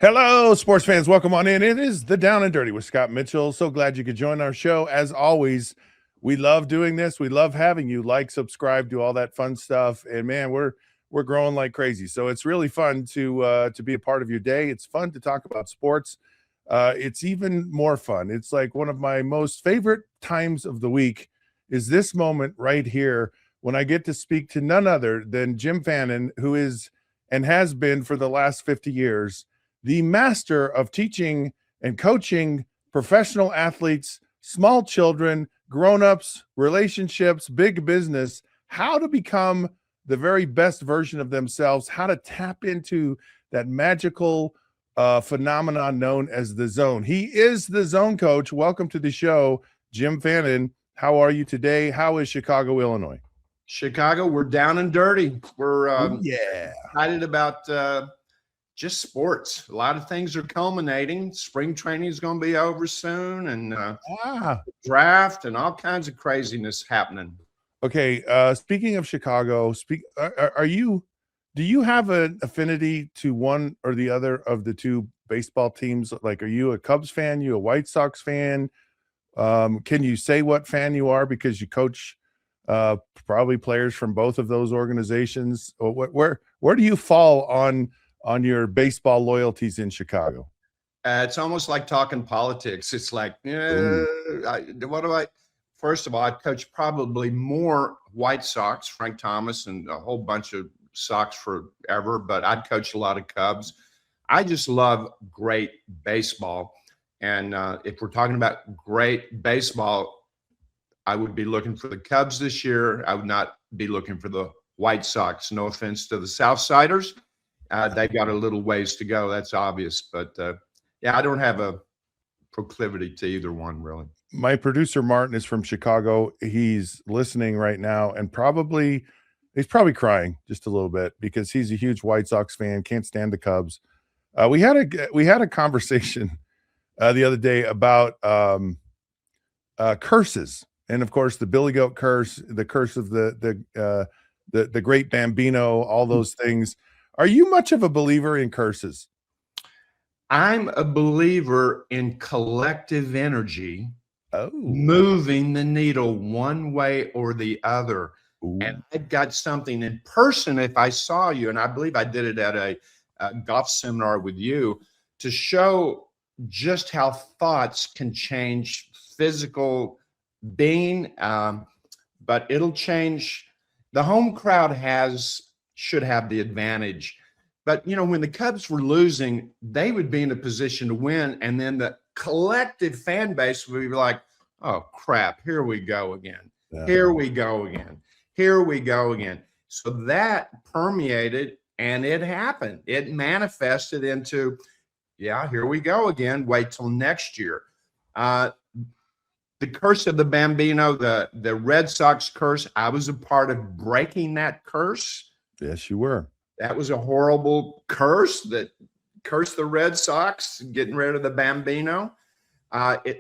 Hello, sports fans. Welcome on in. It is the Down and Dirty with Scott Mitchell. So glad you could join our show. As always, we love doing this. We love having you like, subscribe, do all that fun stuff. And man, we're growing like crazy. So it's really fun to be a part of your day. It's fun to talk about sports. It's even more fun. It's like one of my most favorite times of the week is this moment right here when I get to speak to none other than Jim Fannin, who is and has been for the last 50 years the master of teaching and coaching professional athletes, small children, grown-ups, relationships, big business, how to become the very best version of themselves, how to tap into that magical phenomenon known as the zone. He is the zone coach. Welcome to the show, Jim Fannin. How are you today? How is Chicago, Illinois? Chicago, we're down and dirty. We're excited about just sports. A lot of things are culminating. Spring training is going to be over soon, and draft and all kinds of craziness happening. Okay, speaking of Chicago, do you have an affinity to one or the other of the two baseball teams? Like, are you a Cubs fan? You a White Sox fan? Can you say what fan you are because you coach probably players from both of those organizations? Or where do you fall on your baseball loyalties in Chicago? It's almost like talking politics. It's like, first of all, I coach probably more White Sox, Frank Thomas, and a whole bunch of Sox forever, but I'd coach a lot of Cubs. I just love great baseball. And if we're talking about great baseball, I would be looking for the Cubs this year. I would not be looking for the White Sox. No offense to the Southsiders. They got a little ways to go. That's obvious. But, I don't have a proclivity to either one, really. My producer, Martin, is from Chicago. He's listening right now, and he's probably crying just a little bit because he's a huge White Sox fan, can't stand the Cubs. We had a conversation the other day about curses. And, of course, the Billy Goat curse, the curse of the great Bambino, all those things. Are you much of a believer in curses? I'm a believer in collective energy moving the needle one way or the other. Ooh. And I've got something in person. If I saw you, and I believe I did it at a golf seminar with you, to show just how thoughts can change physical being, but it'll change. The home crowd should have the advantage. But, when the Cubs were losing, they would be in a position to win. And then the collective fan base would be like, oh, crap, here we go again. Yeah. Here we go again. Here we go again. So that permeated, and it happened. It manifested into, here we go again. Wait till next year. The curse of the Bambino, the Red Sox curse, I was a part of breaking that curse. Yes, you were. That was a horrible curse that cursed the Red Sox, getting rid of the Bambino.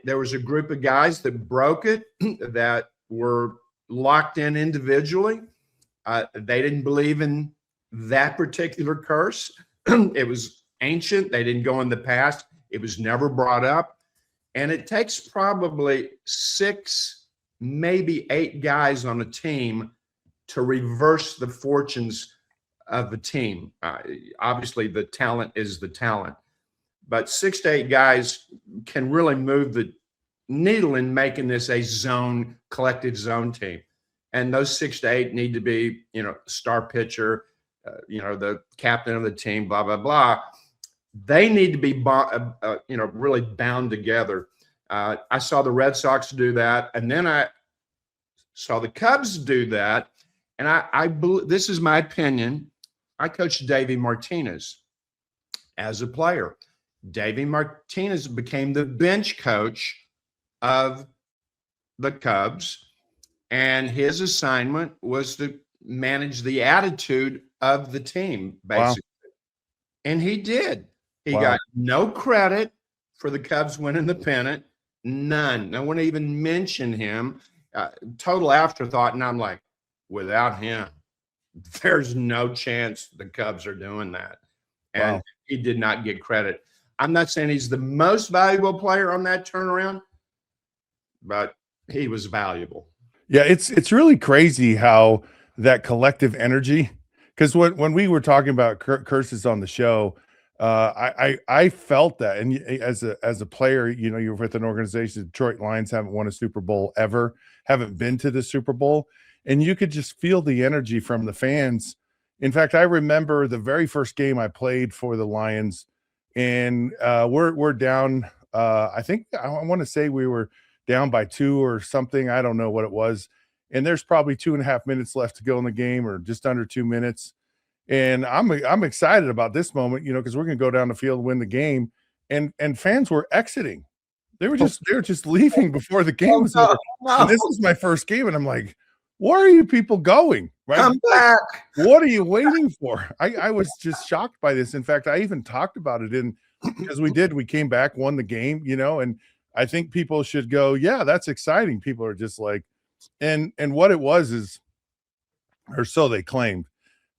There was a group of guys that broke it that were locked in individually. They didn't believe in that particular curse. It was ancient. They didn't go in the past. It was never brought up. And it takes probably 6, maybe 8 guys on a team to reverse the fortunes of a team. Obviously, the talent is the talent. But 6 to 8 guys can really move the needle in making this a collective zone team. And those 6 to 8 need to be, star pitcher, the captain of the team, blah, blah, blah. They need to be, really bound together. I saw the Red Sox do that, and then I saw the Cubs do that. And I believe, this is my opinion, I coached Davey Martinez as a player. Davey Martinez became the bench coach of the Cubs, and his assignment was to manage the attitude of the team, basically. Wow. And he did. He got no credit for the Cubs winning the pennant. None. No one even mentioned him. Total afterthought. And I'm like, without him, there's no chance the Cubs are doing that. And he did not get credit. I'm not saying he's the most valuable player on that turnaround, but he was valuable. Yeah, it's really crazy how that collective energy. Because when we were talking about curses on the show, I felt that, and as a player, you're with an organization. Detroit Lions haven't won a Super Bowl ever, haven't been to the Super Bowl, and you could just feel the energy from the fans. In fact, I remember the very first game I played for the Lions, and we're down. I think I want to say we were down by 2 or something. I don't know what it was. And there's probably 2.5 minutes left to go in the game, or just under 2 minutes. And I'm excited about this moment, because we're gonna go down the field and win the game. And fans were exiting. They were just leaving before the game was over. And this is my first game, and I'm like, where are you people going? Right? Come back. What are you waiting for? I was just shocked by this. In fact, I even talked about it because we came back, won the game, and I think people should go, yeah, that's exciting. People are just like, and what it was is, or so they claimed,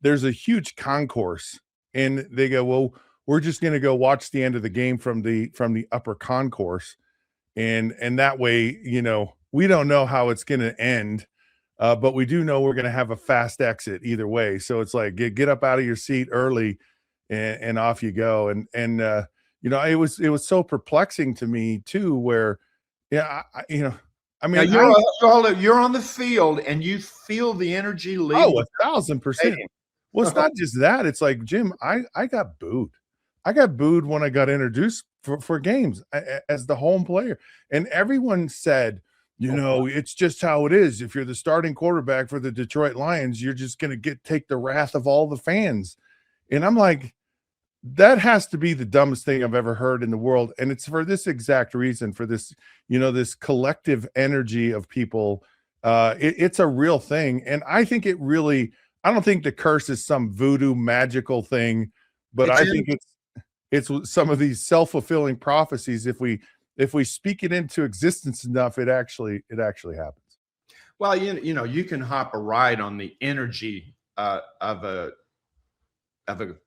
there's a huge concourse, and they go, well, we're just going to go watch the end of the game from the upper concourse. And that way, we don't know how it's going to end. But we do know we're going to have a fast exit either way. So it's like, get up out of your seat early and off you go. And it was so perplexing to me too, where, yeah, I mean, you're on the field and you feel the energy leave. Oh, 1,000%. Well, it's not just that. It's like, Jim, I got booed. I got booed when I got introduced for games as the home player. And everyone said, it's just how it is. If you're the starting quarterback for the Detroit Lions, you're just going to take the wrath of all the fans. And I'm like, that has to be the dumbest thing I've ever heard in the world. And it's for this exact reason, for this, this collective energy of people. It's a real thing. And I think I don't think the curse is some voodoo magical thing, but I think it's some of these self-fulfilling prophecies. If we speak it into existence enough, it actually happens. Well, you can hop a ride on the energy of a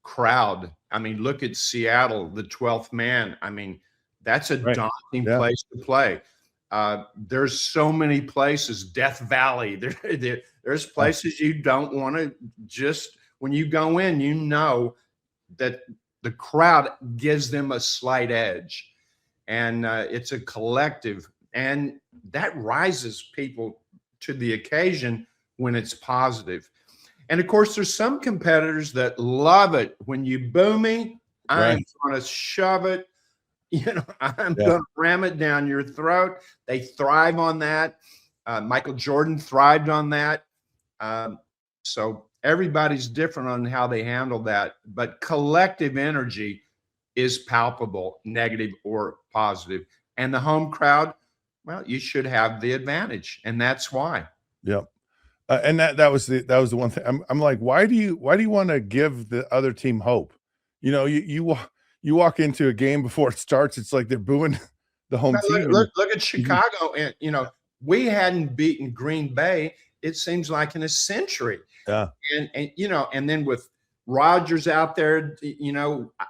crowd. I mean, look at Seattle, the 12th man. I mean, that's a daunting place to play. There's so many places, Death Valley. There's places you don't want to just, when you go in, that the crowd gives them a slight edge. And it's a collective, and that rises people to the occasion when it's positive. And of course, there's some competitors that love it. When you boo me, I'm going to shove it. I'm going to ram it down your throat. They thrive on that. Michael Jordan thrived on that. So everybody's different on how they handle that. But collective energy is palpable, negative or positive. And the home crowd, well, you should have the advantage, and that's why. Yep. And that was the one thing. I'm like, why do you want to give the other team hope? You walk into a game before it starts, it's like they're booing the home team. Look at Chicago, and we hadn't beaten Green Bay, it seems like, in a century. Yeah. And then with Rodgers out there,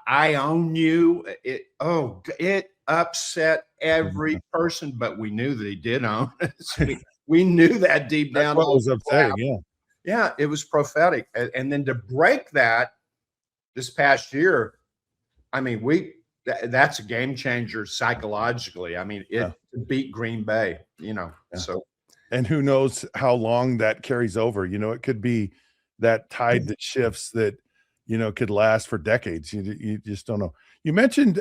I own you. It upset every person, but we knew that he did own us. We knew that deep down. That's what was upsetting. Yeah, it was prophetic. And then to break that this past year, I mean, that's a game changer psychologically. I mean, it beat Green Bay, so. And who knows how long that carries over? It could be that tide that shifts that, could last for decades. You just don't know. You mentioned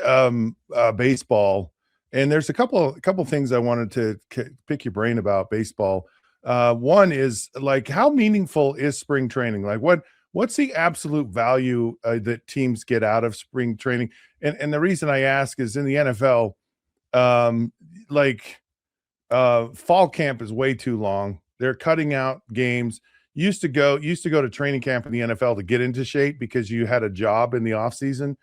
baseball, and there's a couple things I wanted to pick your brain about baseball. One is, like, how meaningful is spring training? Like, what's the absolute value that teams get out of spring training? And the reason I ask is, in the NFL, fall camp is way too long. They're cutting out games. Used to go to training camp in the NFL to get into shape because you had a job in the off season.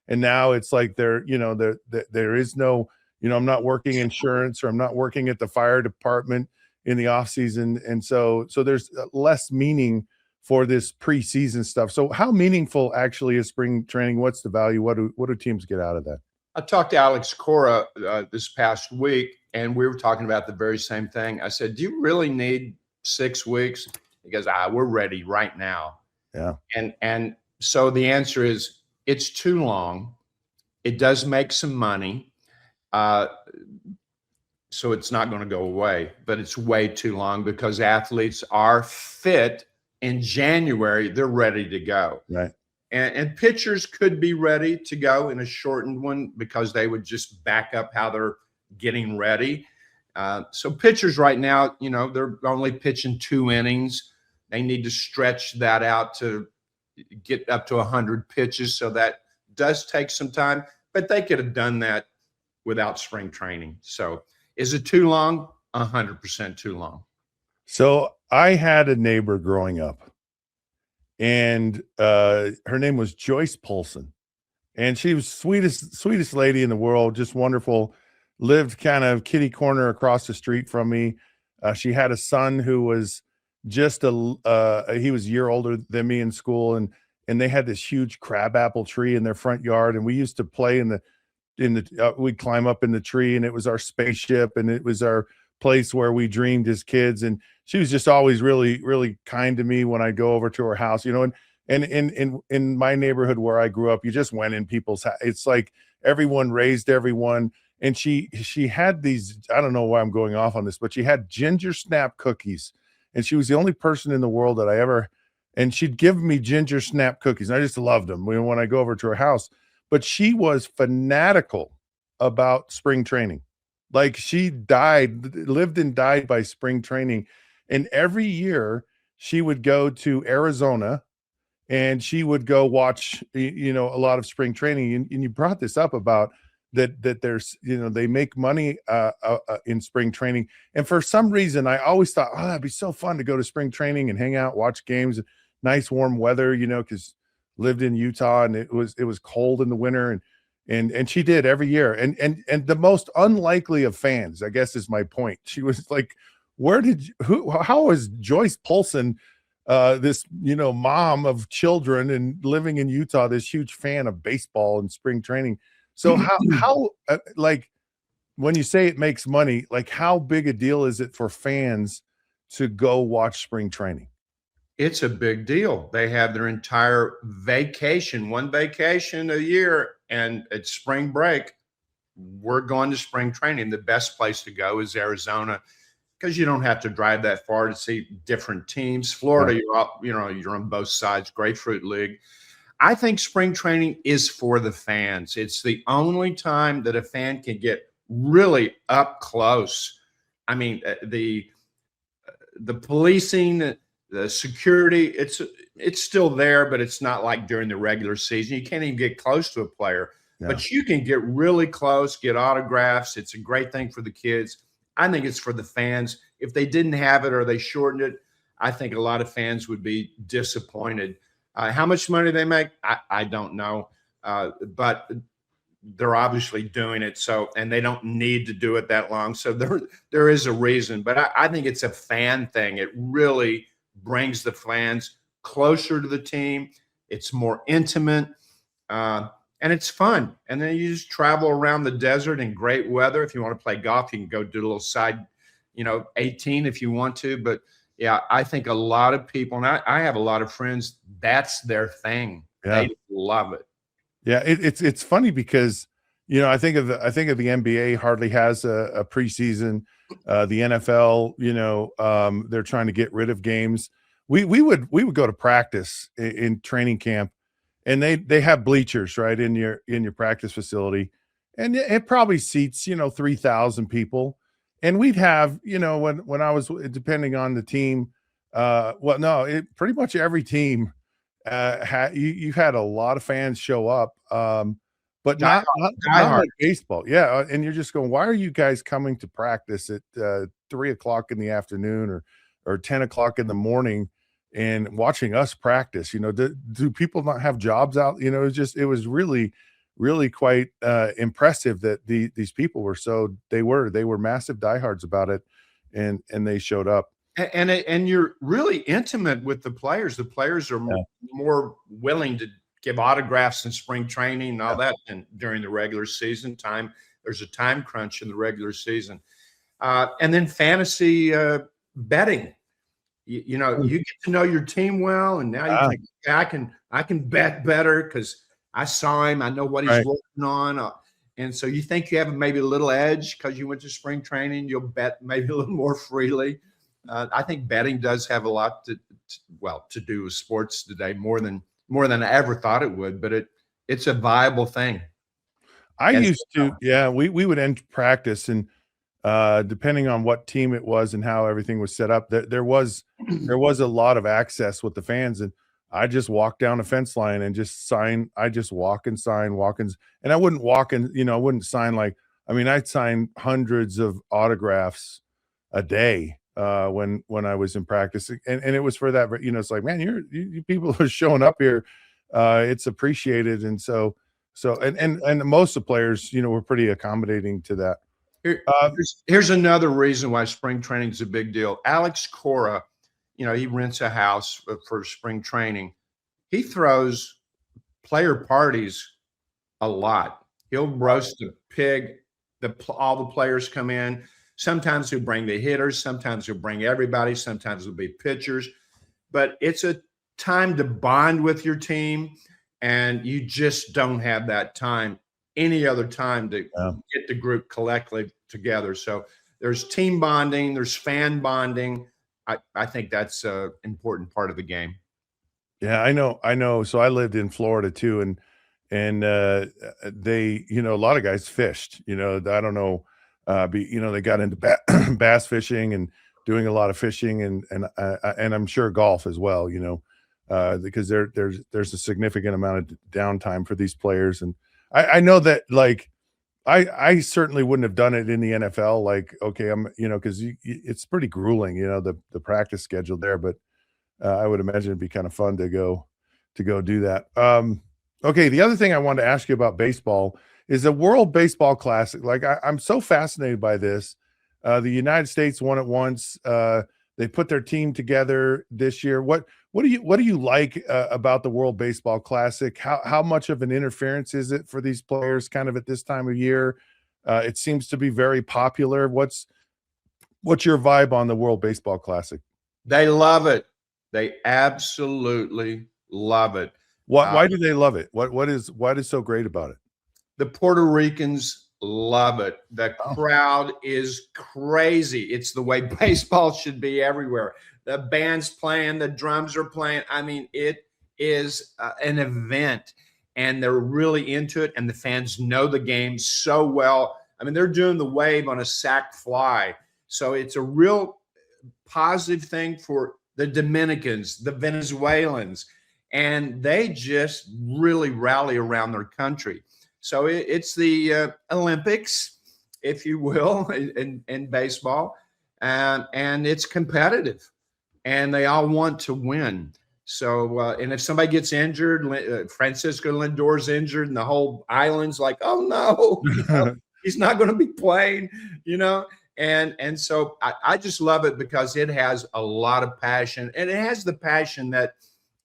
And now it's like there is no, I'm not working insurance, or I'm not working at the fire department in the off season. And so there's less meaning for this preseason stuff. So how meaningful actually is spring training? What's the value? What do teams get out of that? I talked to Alex Cora this past week, and we were talking about the very same thing. I said, "Do you really need 6 weeks?" He goes, "We're ready right now." Yeah. And so the answer is, it's too long. It does make some money, uh, so it's not going to go away, but it's way too long because athletes are fit in January. They're ready to go. Right. And pitchers could be ready to go in a shortened one because they would just back up how they're getting ready. So pitchers right now, they're only pitching 2 innings. They need to stretch that out to get up to 100 pitches. So that does take some time, but they could have done that without spring training. So is it too long? 100% too long. So I had a neighbor growing up, and her name was Joyce Polson, and she was sweetest lady in the world, just wonderful. Lived kind of kitty corner across the street from me. She had a son who was just he was a year older than me in school, and they had this huge crabapple tree in their front yard, and we used to play we'd climb up in the tree, and it was our spaceship, and it was our place where we dreamed as kids. And she was just always really, really kind to me when I go over to her house, and in my neighborhood where I grew up, you just went in people's house. It's like everyone raised everyone. And she had these, I don't know why I'm going off on this, but she had ginger snap cookies, and she was the only person in the world that and she'd give me ginger snap cookies, and I just loved them when I go over to her house. But she was fanatical about spring training. Like, she lived and died by spring training. And every year she would go to Arizona, and she would go watch, a lot of spring training. And you brought this up about that there's, they make money in spring training. And for some reason, I always thought, oh, that'd be so fun to go to spring training and hang out, watch games, nice warm weather, because lived in Utah, and it was cold in the winter. And she did every year. And the most unlikely of fans, I guess, is my point. She was like, how is Joyce Polson, this, mom of children and living in Utah, this huge fan of baseball and spring training? So how like, when you say it makes money, like, how big a deal is it for fans to go watch spring training? It's a big deal. They have their entire vacation, one vacation a year, and it's spring break. We're going to spring training. The best place to go is Arizona, because you don't have to drive that far to see different teams. Florida, right. You're on both sides. Grapefruit League. I think spring training is for the fans. It's the only time that a fan can get really up close. I mean, the policing, the security, it's still there, but it's not like during the regular season. You can't even get close to a player, but you can get really close, get autographs. It's a great thing for the kids. I think it's for the fans. If they didn't have it or they shortened it, I think a lot of fans would be disappointed. How much money they make, I don't know, but they're obviously doing it. So, and they don't need to do it that long. So there is a reason, but I think it's a fan thing. It really brings the fans closer to the team. It's more intimate, and it's fun. And then you just travel around the desert in great weather. If you want to play golf, you can go do a little side, 18 if you want to. But yeah, I think a lot of people, and I have a lot of friends, that's their thing. Yeah. They love it. Yeah, it's funny because, I think of the NBA hardly has a preseason. The NFL, they're trying to get rid of games. We would go to practice in training camp, and they have bleachers right in your practice facility, and it probably seats 3,000 people. And we'd have, when I was, depending on the team, pretty much every team you had a lot of fans show up, but not like baseball. Yeah, and you're just going, why are you guys coming to practice at 3:00 in the afternoon or 10:00 in the morning and watching us practice? Do people not have jobs out? It was really, really quite impressive that these people were they were massive diehards about it, and they showed up. And you're really intimate with the players. The players are more willing to give autographs in spring training and all that, and during the regular season time, there's a time crunch in the regular season. And then fantasy betting. You get to know your team well, and now you think, I can bet better because I saw him. I know what he's working on. And so you think you have maybe a little edge because you went to spring training. You'll bet maybe a little more freely. I think betting does have a lot to do with sports today, more than I ever thought it would. But it's a viable thing. I used to, we would end practice, and depending on what team it was and how everything was set up, there was a lot of access with the fans, and I just walked down a fence line and just sign. I just walk and sign, and I wouldn't walk and I wouldn't sign I'd sign hundreds of autographs a day when I was in practice, and it was for that. It's like, man, you people are showing up here. It's appreciated, and so and most of the players, were pretty accommodating to that. Here's another reason why spring training is a big deal. Alex Cora, he rents a house for spring training. He throws player parties a lot. He'll roast a pig. All the players come in. Sometimes he'll bring the hitters. Sometimes he'll bring everybody. Sometimes it'll be pitchers. But it's a time to bond with your team, and you just don't have that time any other time to get the group collectively together. So there's team bonding, there's fan bonding. I think that's an important part of the game. Yeah, I know. So I lived in Florida too, and they, a lot of guys fished. I don't know, they got into bass fishing and doing a lot of fishing, and I'm sure golf as well. Because there's a significant amount of downtime for these players, and I know that, I certainly wouldn't have done it in the NFL. Because it's pretty grueling, the practice schedule there. But I would imagine it'd be kind of fun to go do that. Okay, the other thing I wanted to ask you about baseball is the World Baseball Classic. I'm so fascinated by this. The United States won it once. They put their team together this year. What do you like about the World Baseball Classic? How much of an interference is it for these players kind of at this time of year? It seems to be very popular. What's your vibe on the World Baseball Classic? They love it. They absolutely love it. Why do they love it? What is so great about it? The Puerto Ricans love it. The crowd is crazy. It's the way baseball should be everywhere. The band's playing, the drums are playing. I mean, it is an event, and they're really into it, and the fans know the game so well. I mean, they're doing the wave on a sac fly. So it's a real positive thing for the Dominicans, the Venezuelans, and they just really rally around their country. So it's the Olympics, if you will, in baseball, and it's competitive, and they all want to win. So, and if somebody gets injured, Francisco Lindor's injured, and the whole island's like, oh no, he's not going to be playing, And so I just love it because it has a lot of passion, and it has the passion that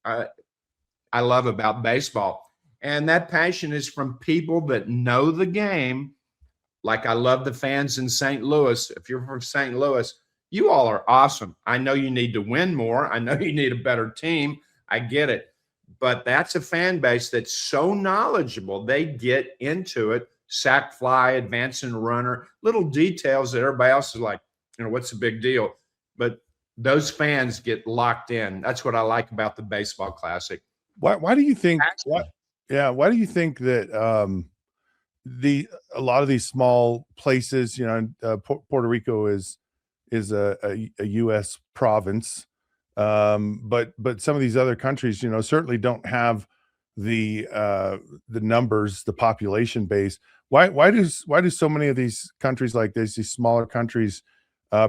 I love about baseball. And that passion is from people that know the game. Like, I love the fans in St. Louis. If you're from St. Louis, you all are awesome. I know you need to win more. I know you need a better team. I get it. But that's a fan base that's so knowledgeable. They get into it. Sac fly, advancing runner, little details that everybody else is like, what's the big deal? But those fans get locked in. That's what I like about the Baseball Classic. Why do you think? Why do you think that a lot of these small places, Puerto Rico is a U.S. province, but some of these other countries, certainly don't have the numbers, the population base. Why do so many of these countries like this, these smaller countries,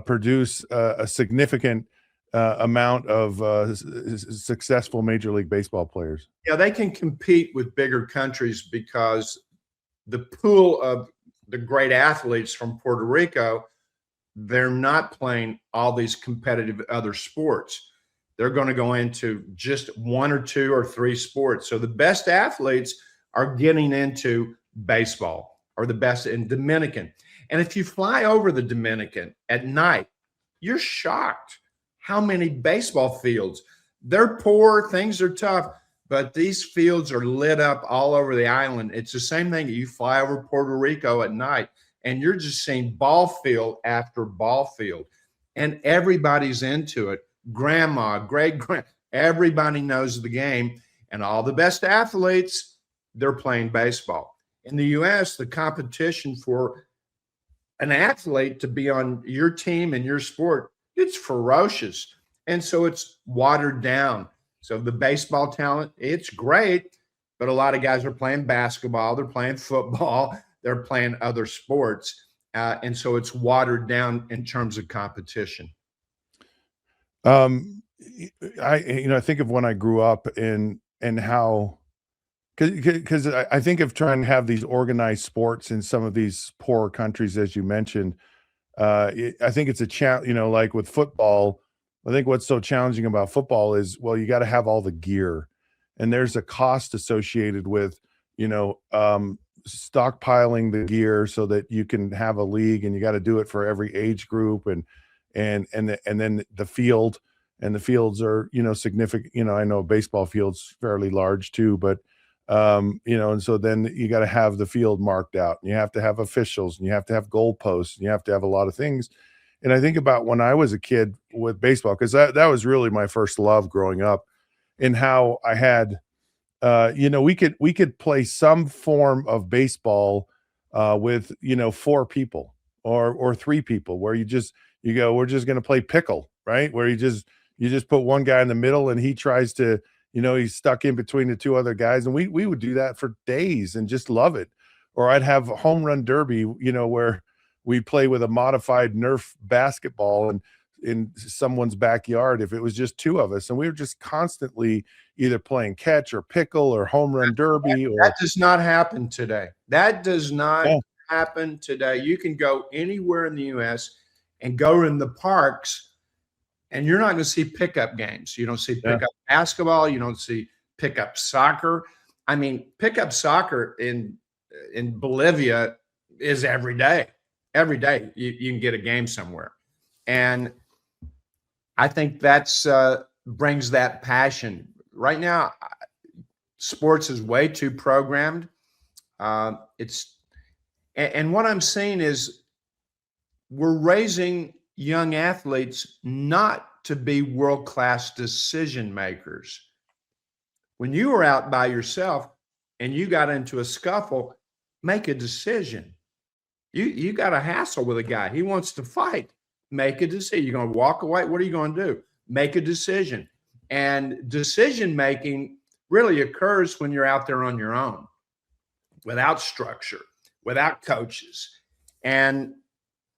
produce a significant amount of successful Major League Baseball players? Yeah, they can compete with bigger countries because the pool of the great athletes from Puerto Rico, they're not playing all these competitive other sports. they're going to go into just one or two or three sports. So the best athletes are getting into baseball, or the best in Dominican. And if you fly over the Dominican at night, you're shocked how many baseball fields. They're poor, things are tough, but these fields are lit up all over the island. It's the same thing. You fly over Puerto Rico at night, and you're just seeing ball field after ball field, and everybody's into it. Grandma, great-grand, everybody knows the game, and all the best athletes, they're playing baseball. In the U.S., the competition for an athlete to be on your team and your sport, it's ferocious. And so it's watered down. So the baseball talent, it's great, but a lot of guys are playing basketball, they're playing football, they're playing other sports. And so it's watered down in terms of competition. I think of when I grew up and how, because I think of trying to have these organized sports in some of these poorer countries, as you mentioned. I think it's a challenge, like with football. I think what's so challenging about football is, well, you got to have all the gear, and there's a cost associated with, stockpiling the gear so that you can have a league, and you got to do it for every age group, and then the field, and the fields are, significant. I know baseball field's fairly large too, but and so then you got to have the field marked out, and you have to have officials, and you have to have goalposts, and you have to have a lot of things. And I think about when I was a kid with baseball, because that was really my first love growing up, and how I had, we could play some form of baseball with, 4 people or 3 people, where you go, we're just going to play pickle, right? Where you just put one guy in the middle, and he tries to, he's stuck in between the 2 other guys. And we would do that for days and just love it. Or I'd have a home run derby, where we play with a modified Nerf basketball and in someone's backyard, if it was just 2 of us, and we were just constantly either playing catch or pickle or home run derby. That does not happen today. That does not happen today. You can go anywhere in the U.S. and go in the parks, and you're not going to see pickup games. You don't see pickup basketball. You don't see pickup soccer. I mean, pickup soccer in Bolivia is every day. Every day you can get a game somewhere. And I think that's brings that passion. Right now, sports is way too programmed. And what I'm saying is, we're raising young athletes not to be world-class decision makers. When you were out by yourself and you got into a scuffle, make a decision. You got a hassle with a guy. He wants to fight. Make a decision. You're going to walk away. What are you going to do? Make a decision. And decision making really occurs when you're out there on your own, without structure, without coaches. And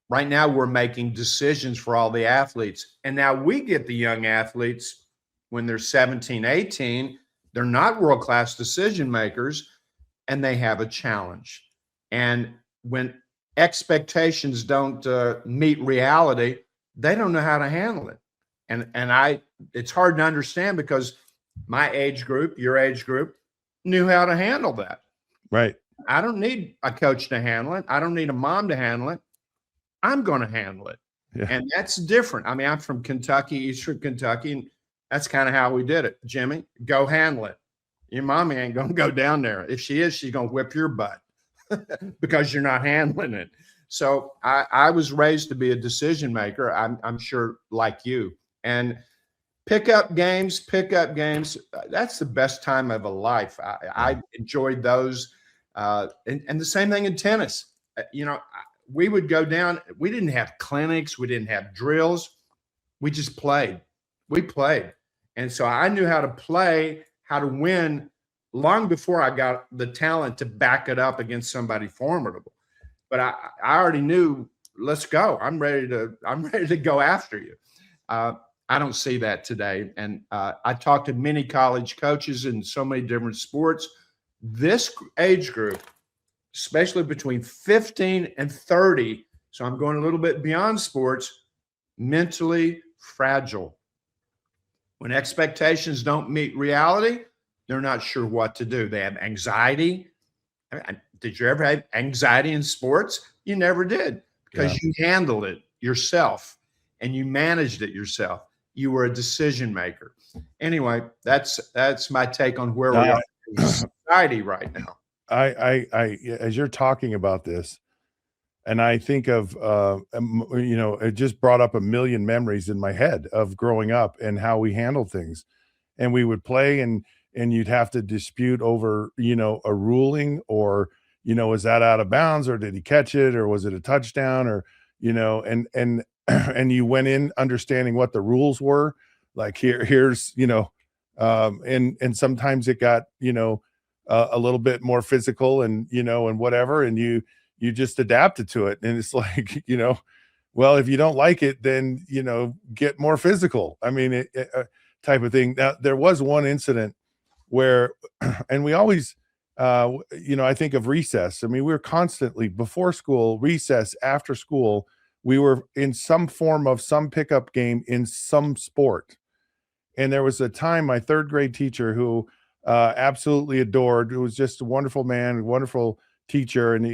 right now we're making decisions for all the athletes. And now we get the young athletes when they're 17, 18, they're not world-class decision makers, and they have a challenge. And when expectations don't meet reality, they don't know how to handle it. And it's hard to understand, because my age group, your age group, knew how to handle that. Right. I don't need a coach to handle it. I don't need a mom to handle it. I'm going to handle it. Yeah. And that's different. I mean, I'm from Kentucky, Eastern Kentucky, and that's kind of how we did it. Jimmy, go handle it. Your mommy ain't going to go down there. If she is, she's going to whip your butt because you're not handling it. So I was raised to be a decision maker. I'm sure, like you. And pickup games, that's the best time of a life. I enjoyed those. And the same thing in tennis. We would go down. We didn't have clinics. We didn't have drills. We just played. We played. And so I knew how to play, how to win, long before I got the talent to back it up against somebody formidable. But I already knew, let's go. I'm ready to go after you. I don't see that today. And I talked to many college coaches in so many different sports. This age group, especially between 15 and 30, so I'm going a little bit beyond sports, mentally fragile. When expectations don't meet reality, they're not sure what to do. They have anxiety. Did you ever have anxiety in sports? You never did, because you handled it yourself and you managed it yourself. You were a decision maker. Anyway, that's my take on where we are in society right now. I as you're talking about this, and I think of, it just brought up a million memories in my head of growing up and how we handled things. And we would play, and you'd have to dispute over, a ruling, or, was that out of bounds, or did he catch it, or was it a touchdown, or, and and you went in understanding what the rules were. Like here's, and sometimes it got, a little bit more physical, and, and whatever. And you just adapted to it. And it's like, well, if you don't like it, then, get more physical. I mean, type of thing. Now, there was one incident where, and we always, I think of recess. I mean, we were constantly before school, recess, after school, we were in some form of some pickup game in some sport. And there was a time, my third grade teacher, who absolutely adored, who was just a wonderful man, a wonderful teacher, and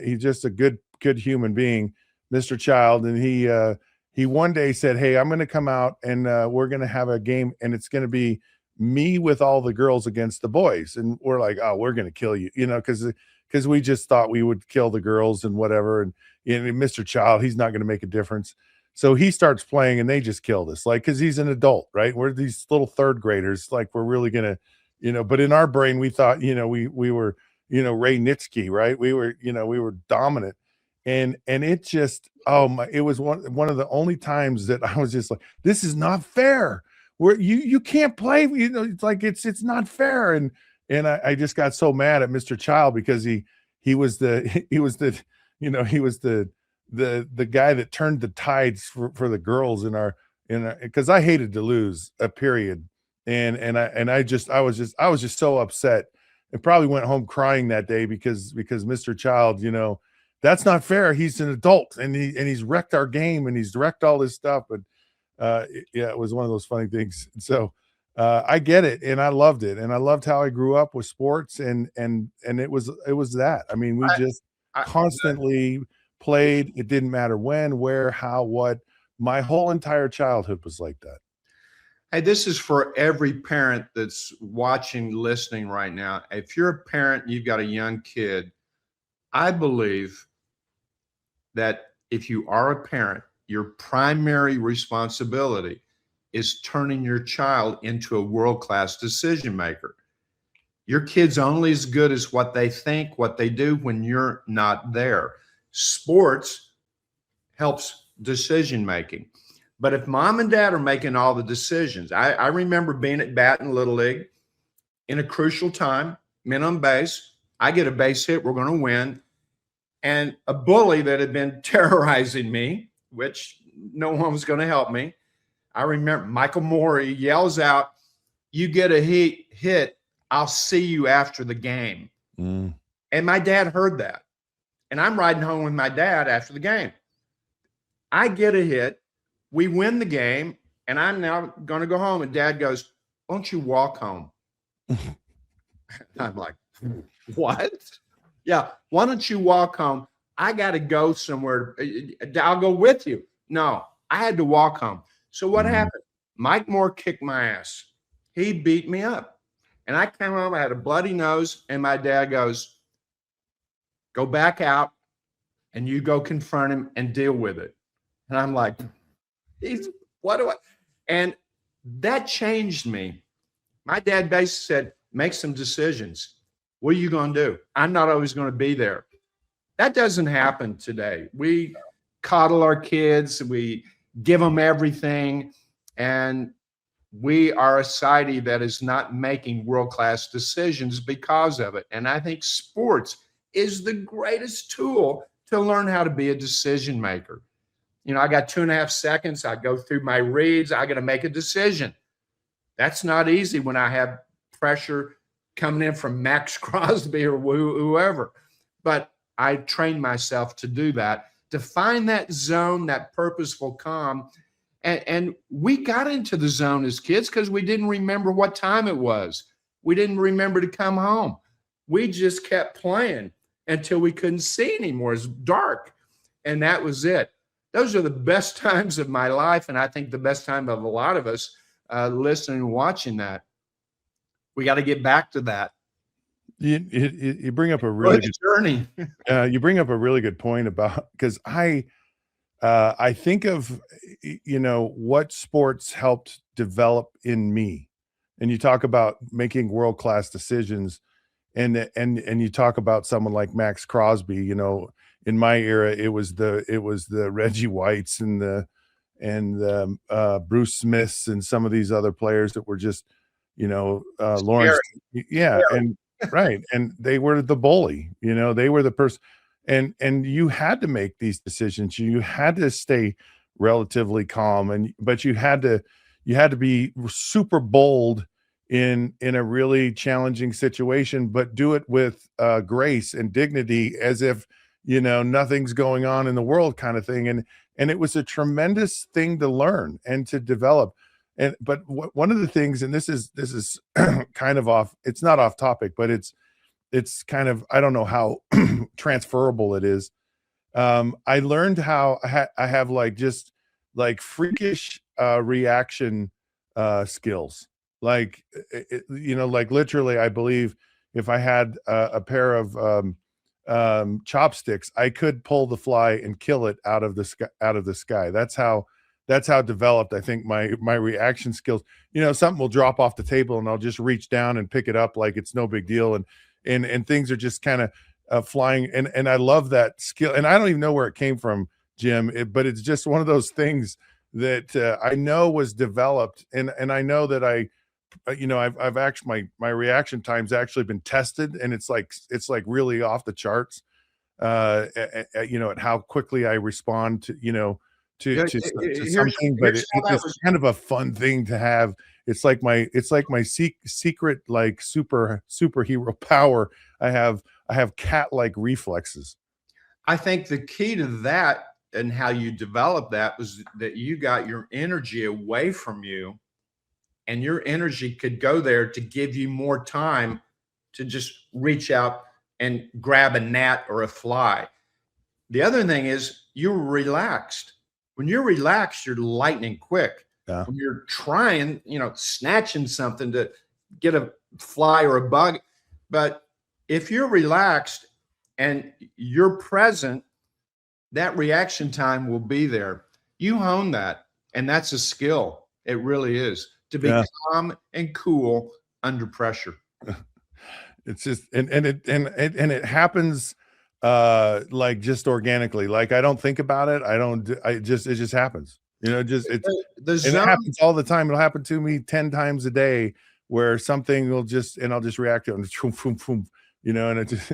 he's just a good human being, Mr. Child. And he one day said, "Hey, I'm going to come out, and we're going to have a game, and it's going to be me with all the girls against the boys." And we're like, "Oh, we're going to kill you," because we just thought we would kill the girls and whatever. And Mr. Child, he's not going to make a difference. So he starts playing, and they just killed us, like, because he's an adult, right? We're these little third graders, like, we're really gonna, But in our brain, we thought, we were, Ray Nitsky, right? We were dominant, and it just, oh my, it was one of the only times that I was just like, this is not fair. Where you can't play, it's like it's not fair. And I just got so mad at Mr. Child, because he was the the guy that turned the tides for the girls in our, because I hated to lose a period. And I was just so upset, and probably went home crying that day, because Mr. Child, that's not fair. He's an adult, and he's wrecked our game, and he's wrecked all this stuff. But yeah, it was one of those funny things. So I get it, and I loved it, and I loved how I grew up with sports, and it was that. I mean, we just constantly played. It didn't matter when, where, how, what. My whole entire childhood was like that. Hey, this is for every parent that's watching, listening right now. If you're a parent and you've got a young kid, I believe that if you are a parent, your primary responsibility is turning your child into a world-class decision maker. Your kid's only as good as what they think, what they do when you're not there. Sports helps decision making. But if mom and dad are making all the decisions, I remember being at bat in Little League in a crucial time, men on base. I get a base hit, we're going to win. And a bully that had been terrorizing me, which no one was going to help me. I remember Michael Morey yells out, "You get a hit, I'll see you after the game." And my dad heard that. And I'm riding home with my dad after the game. I get a hit. We win the game, and I'm now going to go home. And Dad goes, "Why don't you walk home?" I'm like, "What?" "Yeah, why don't you walk home? I got to go somewhere. I'll go with you." No, I had to walk home. So what happened? Mike Moore kicked my ass. He beat me up. And I came home, I had a bloody nose, and my dad goes, "Go back out, and you go confront him and deal with it." And I'm like, what do I? And that changed me. My dad basically said, "Make some decisions. What are you going to do? I'm not always going to be there." That doesn't happen today. We coddle our kids. We give them everything. And we are a society that is not making world-class decisions because of it. And I think sports is the greatest tool to learn how to be a decision maker. I got 2.5 seconds. I go through my reads. I got to make a decision. That's not easy when I have pressure coming in from Max Crosby or whoever. But I trained myself to do that, to find that zone, that purposeful calm. And we got into the zone as kids because we didn't remember what time it was. We didn't remember to come home. We just kept playing until we couldn't see anymore. It's dark. And that was it. Those are the best times of my life. And I think the best time of a lot of us listening and watching that. We got to get back to that. You bring up a really good journey. You bring up a really good point about, because I think of, what sports helped develop in me. And you talk about making world-class decisions, and you talk about someone like Max Crosby. In my era, it was the Reggie Whites and the Bruce Smiths and some of these other players that were just, Lawrence. Yeah. And right. And they were the bully, they were the person. And you had to make these decisions. You had to stay relatively calm, but you had to be super bold in a really challenging situation, but do it with grace and dignity, as if nothing's going on in the world, kind of thing. And it was a tremendous thing to learn and to develop. But one of the things, and this is kind of off, it's not off topic, but it's kind of, I don't know how transferable it is. I learned how I have just freakish reaction skills. Like literally, I believe if I had a pair of chopsticks, I could pull the fly and kill it out of the sky. That's how developed I think my reaction skills. Something will drop off the table and I'll just reach down and pick it up like it's no big deal, and things are just kind of flying. And I love that skill, and I don't even know where it came from, Jim. But it's just one of those things that I know was developed, and I know that I've actually my reaction time's actually been tested, and it's like really off the charts. At how quickly I respond to something, but it's kind of a fun thing to have. It's like my secret superhero power. I have cat-like reflexes. I think the key to that and how you develop that was that you got your energy away from you, and your energy could go there to give you more time to just reach out and grab a gnat or a fly. The other thing is you're relaxed. When you're relaxed, you're lightning quick. Yeah. When you're trying, snatching something to get a fly or a bug. But if you're relaxed and you're present, that reaction time will be there. You hone that, and that's a skill. It really is, to be calm and cool under pressure. It's just, and it happens just organically. Like, I don't think about it. It just happens. It happens all the time. It'll happen to me 10 times a day, where something will I'll just react to it, and and it just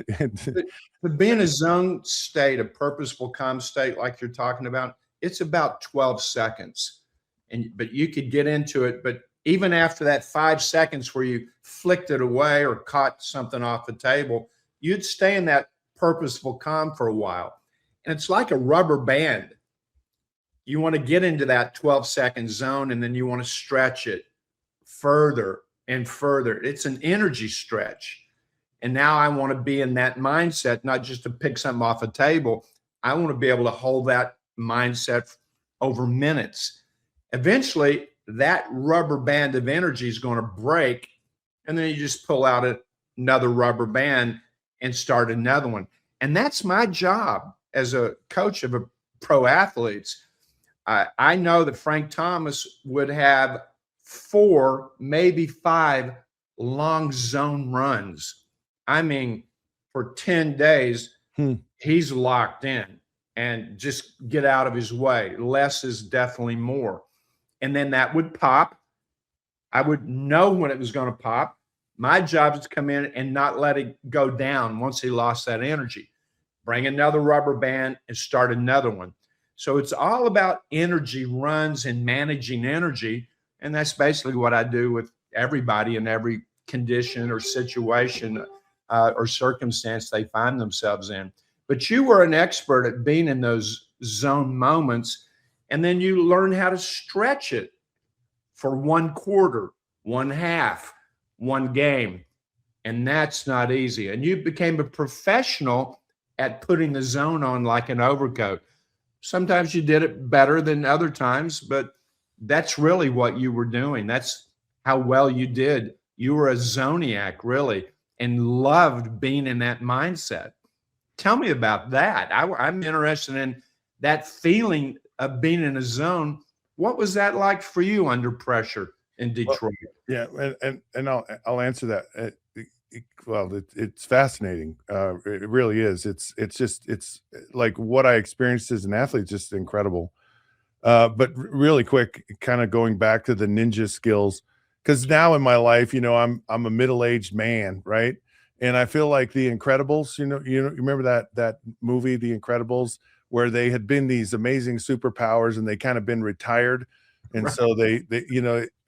but being a zone state, a purposeful calm state like you're talking about, it's about 12 seconds. But you could get into it, but even after that 5 seconds where you flicked it away or caught something off the table, you'd stay in that purposeful calm for a while. And it's like a rubber band. You want to get into that 12-second zone, and then you want to stretch it further and further. It's an energy stretch. And now I want to be in that mindset, not just to pick something off a table. I want to be able to hold that mindset over minutes. Eventually, that rubber band of energy is going to break, and then you just pull out another rubber band and start another one. And that's my job as a coach of pro athletes. I know that Frank Thomas would have 4, maybe 5 long zone runs. I mean, for 10 days, he's locked in, and just get out of his way. Less is definitely more. And then that would pop. I would know when it was going to pop. My job is to come in and not let it go down once he lost that energy. Bring another rubber band and start another one. So it's all about energy runs and managing energy. And that's basically what I do with everybody in every condition or situation or circumstance they find themselves in. But you were an expert at being in those zone moments And then you learn how to stretch it for 1/4, 1/2, one game. And that's not easy. And you became a professional at putting the zone on like an overcoat. Sometimes you did it better than other times, but that's really what you were doing. That's how well you did. You were a zoniac, really, and loved being in that mindset. Tell me about that. I'm interested in that feeling of being in a zone. What was that like for you under pressure in Detroit? Yeah, and I'll answer that. It's fascinating. It really is. It's like what I experienced as an athlete, just incredible. But really quick, kind of going back to the ninja skills, because now in my life, I'm a middle-aged man, right? And I feel like The Incredibles. You remember that movie, The Incredibles, where they had been these amazing superpowers and they kind of been retired, and Right. so they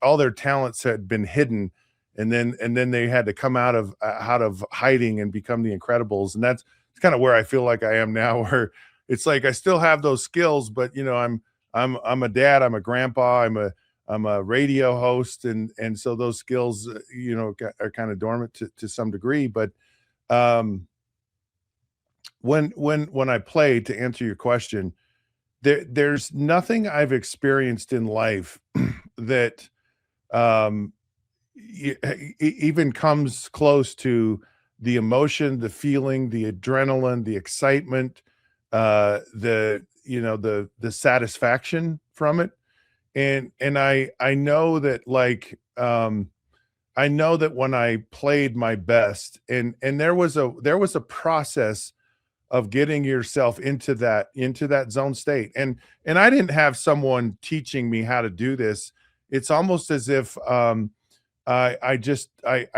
all their talents had been hidden, and then they had to come out of hiding and become the Incredibles. And that's kind of where I feel like I am now, where it's like I still have those skills, but I'm a dad, I'm a grandpa, I'm a radio host, and so those skills are kind of dormant to some degree. But when I play, to answer your question, there's nothing I've experienced in life that even comes close to the emotion, the feeling, the adrenaline, the excitement, the satisfaction from it. And I know that, like, I know that when I played my best, and there was a process of getting yourself into that zone state. And I didn't have someone teaching me how to do this. It's almost as if I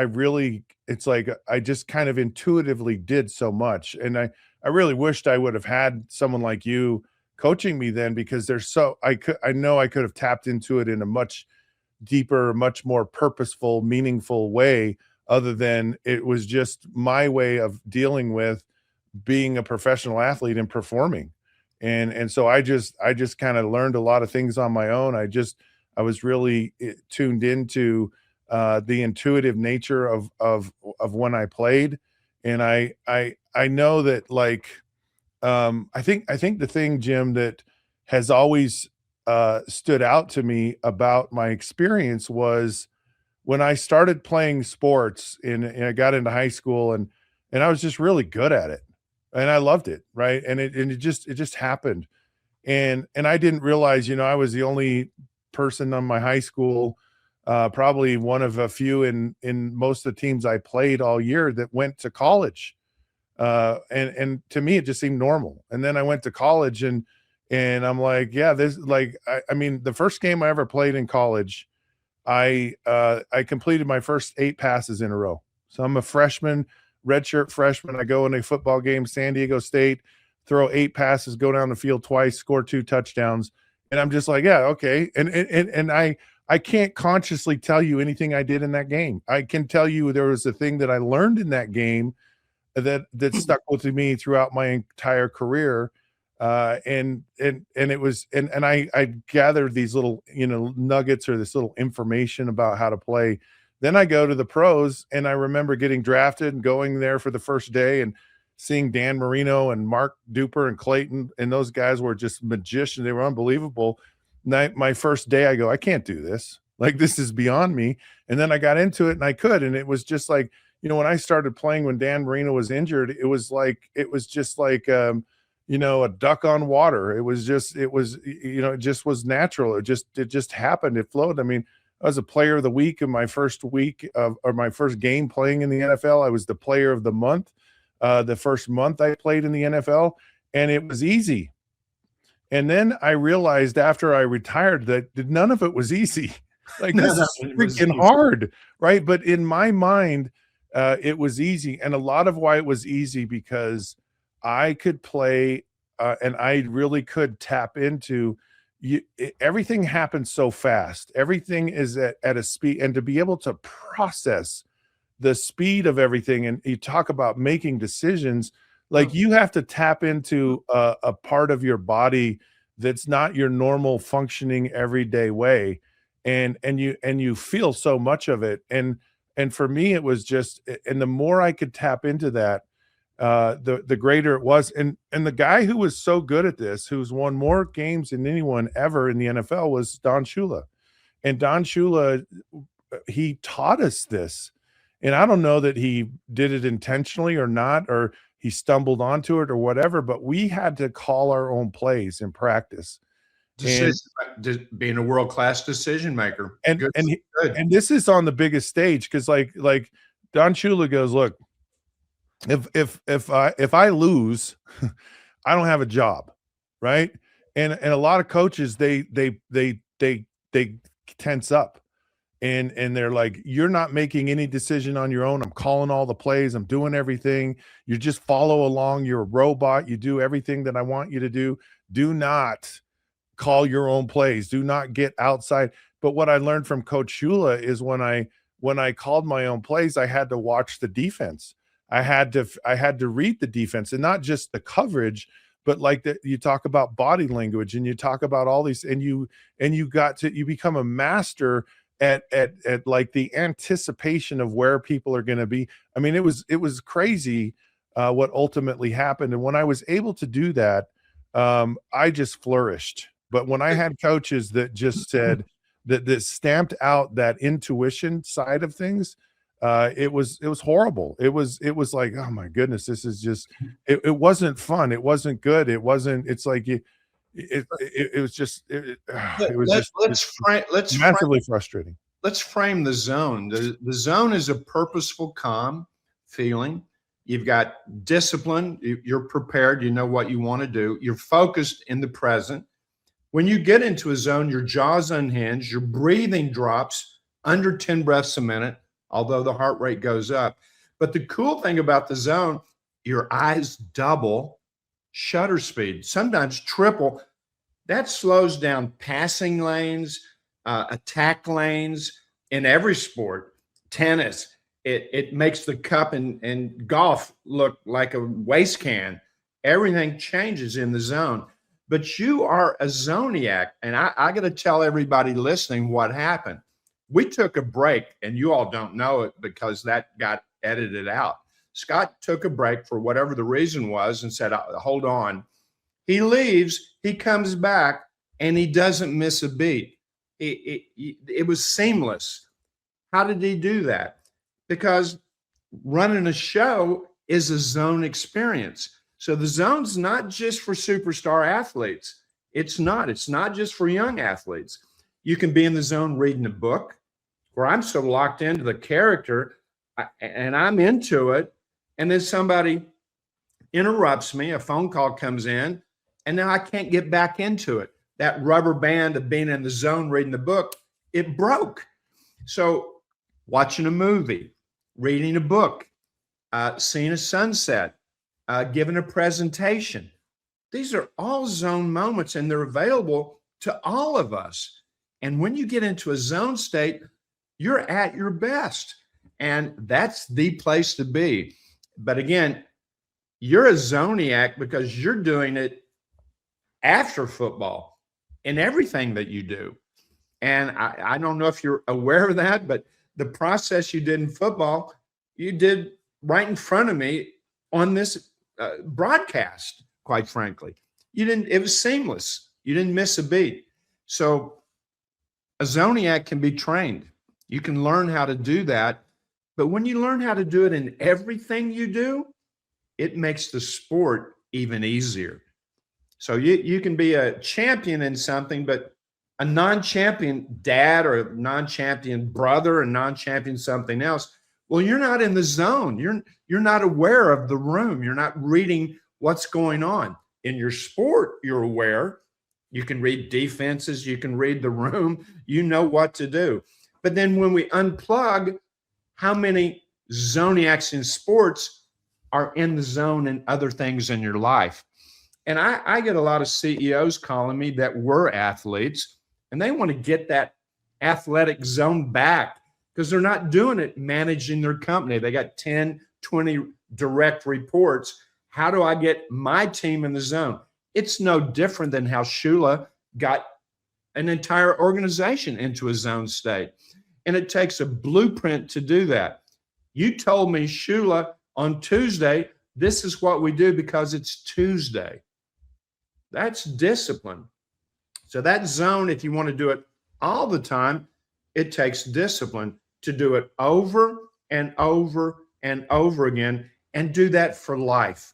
really, it's like I just kind of intuitively did so much. And I really wished I would have had someone like you coaching me then, because I know I could have tapped into it in a much deeper, much more purposeful, meaningful way, other than it was just my way of dealing with being a professional athlete and performing. And so I just kind of learned a lot of things on my own. I was really tuned into the intuitive nature of when I played. And I know that, like, I think the thing, Jim, that has always stood out to me about my experience was when I started playing sports, and I got into high school, and I was just really good at it, and I loved it, right? And it just happened. And I didn't realize, I was the only person on my high school, probably one of a few in most of the teams I played all year, that went to college. And to me, it just seemed normal. And then I went to college, and I'm like, yeah, this, like, I mean, the first game I ever played in college, I completed my first 8 passes in a row. So I'm a freshman, redshirt freshman. I go in a football game, San Diego State, throw 8 passes, go down the field twice, score 2 touchdowns. And I'm just like, yeah, okay. And I can't consciously tell you anything I did in that game. I can tell you there was a thing that I learned in that game that stuck with me throughout my entire career. And it was, and I gathered these little, nuggets, or this little information about how to play. Then I go to the pros, and I remember getting drafted and going there for the first day and seeing Dan Marino and Mark Duper and Clayton, and those guys were just magicians. They were unbelievable. My first day, I go, I can't do this. Like, this is beyond me. And then I got into it, and I could, and it was just like, when I started playing, when Dan Marino was injured, it was just like, a duck on water. It just was natural. It just happened. It flowed. I mean, I was a player of the week in my first week or my first game playing in the NFL. I was the player of the month. The first month I played in the NFL, and it was easy. And then I realized after I retired that none of it was easy. Like, this is freaking hard, right? But in my mind, it was easy. And a lot of why it was easy, because I could play, and I really could tap into everything happens so fast. Everything is at a speed, and to be able to process the speed of everything. And you talk about making decisions, like, you have to tap into a part of your body that's not your normal functioning everyday way. And you feel so much of it. And for me, it was just, and the more I could tap into that, the greater it was. And the guy who was so good at this, who's won more games than anyone ever in the NFL, was Don Shula. And Don Shula, he taught us this. And I don't know that he did it intentionally or not, or he stumbled onto it or whatever, but we had to call our own plays in practice. Being a world-class decision maker. And and this is on the biggest stage, because like Don Shula goes, look, if I lose, I don't have a job, right? And a lot of coaches, they tense up, and they're like, you're not making any decision on your own. I'm calling all the plays. I'm doing everything. You just follow along. You're a robot. You do everything that I want you to do. Do not call your own plays. Do not get outside. But what I learned from Coach Shula is when I called my own plays, I had to watch the defense. I had to read the defense, and not just the coverage, but like that, you talk about body language, and you talk about all these, and you become a master at like the anticipation of where people are going to be. I mean, it was crazy what ultimately happened. And when I was able to do that, I just flourished. But when I had coaches that just said that stamped out that intuition side of things, it was horrible. It was like, oh my goodness, this is just, it wasn't fun. It wasn't good. It wasn't, it's like, it was just, let's massively frustrating. Let's frame the zone. The zone is a purposeful, calm feeling. You've got discipline. You're prepared. You know what you want to do. You're focused in the present. When you get into a zone, your jaw's unhinged, your breathing drops under 10 breaths a minute, although the heart rate goes up. But the cool thing about the zone, your eyes double shutter speed, sometimes triple. That slows down passing lanes, attack lanes in every sport. Tennis, it makes the cup and golf look like a waste can. Everything changes in the zone. But you are a zoniac, and I got to tell everybody listening what happened. We took a break, and you all don't know it because that got edited out. Scott took a break for whatever the reason was and said, hold on. He leaves, he comes back, and he doesn't miss a beat. It was seamless. How did he do that? Because running a show is a zone experience. So the zone's not just for superstar athletes. It's not just for young athletes. You can be in the zone reading a book where I'm so locked into the character and I'm into it. And then somebody interrupts me, a phone call comes in, and now I can't get back into it. That rubber band of being in the zone reading the book, it broke. So watching a movie, reading a book, seeing a sunset, giving a presentation. These are all zone moments, and they're available to all of us. And when you get into a zone state, you're at your best. And that's the place to be. But again, you're a zoniac because you're doing it after football in everything that you do. And I don't know if you're aware of that, but the process you did in football, you did right in front of me on this broadcast, quite frankly. It was seamless. You didn't miss a beat. So a zoniac can be trained. You can learn how to do that. But when you learn how to do it in everything you do, it makes the sport even easier. So you can be a champion in something, but a non-champion dad or a non-champion brother, a non-champion something else, well, you're not in the zone. You're not aware of the room. You're not reading what's going on. In your sport, you're aware. You can read defenses. You can read the room. You know what to do. But then when we unplug, how many zoniacs in sports are in the zone and other things in your life? And I get a lot of CEOs calling me that were athletes, and they want to get that athletic zone back because they're not doing it managing their company. They got 10, 20 direct reports. How do I get my team in the zone? It's no different than how Shula got an entire organization into a zone state. And it takes a blueprint to do that. You told me, Shula, on Tuesday, this is what we do because it's Tuesday. That's discipline. So that zone, if you want to do it all the time, it takes discipline to do it over and over and over again, and do that for life.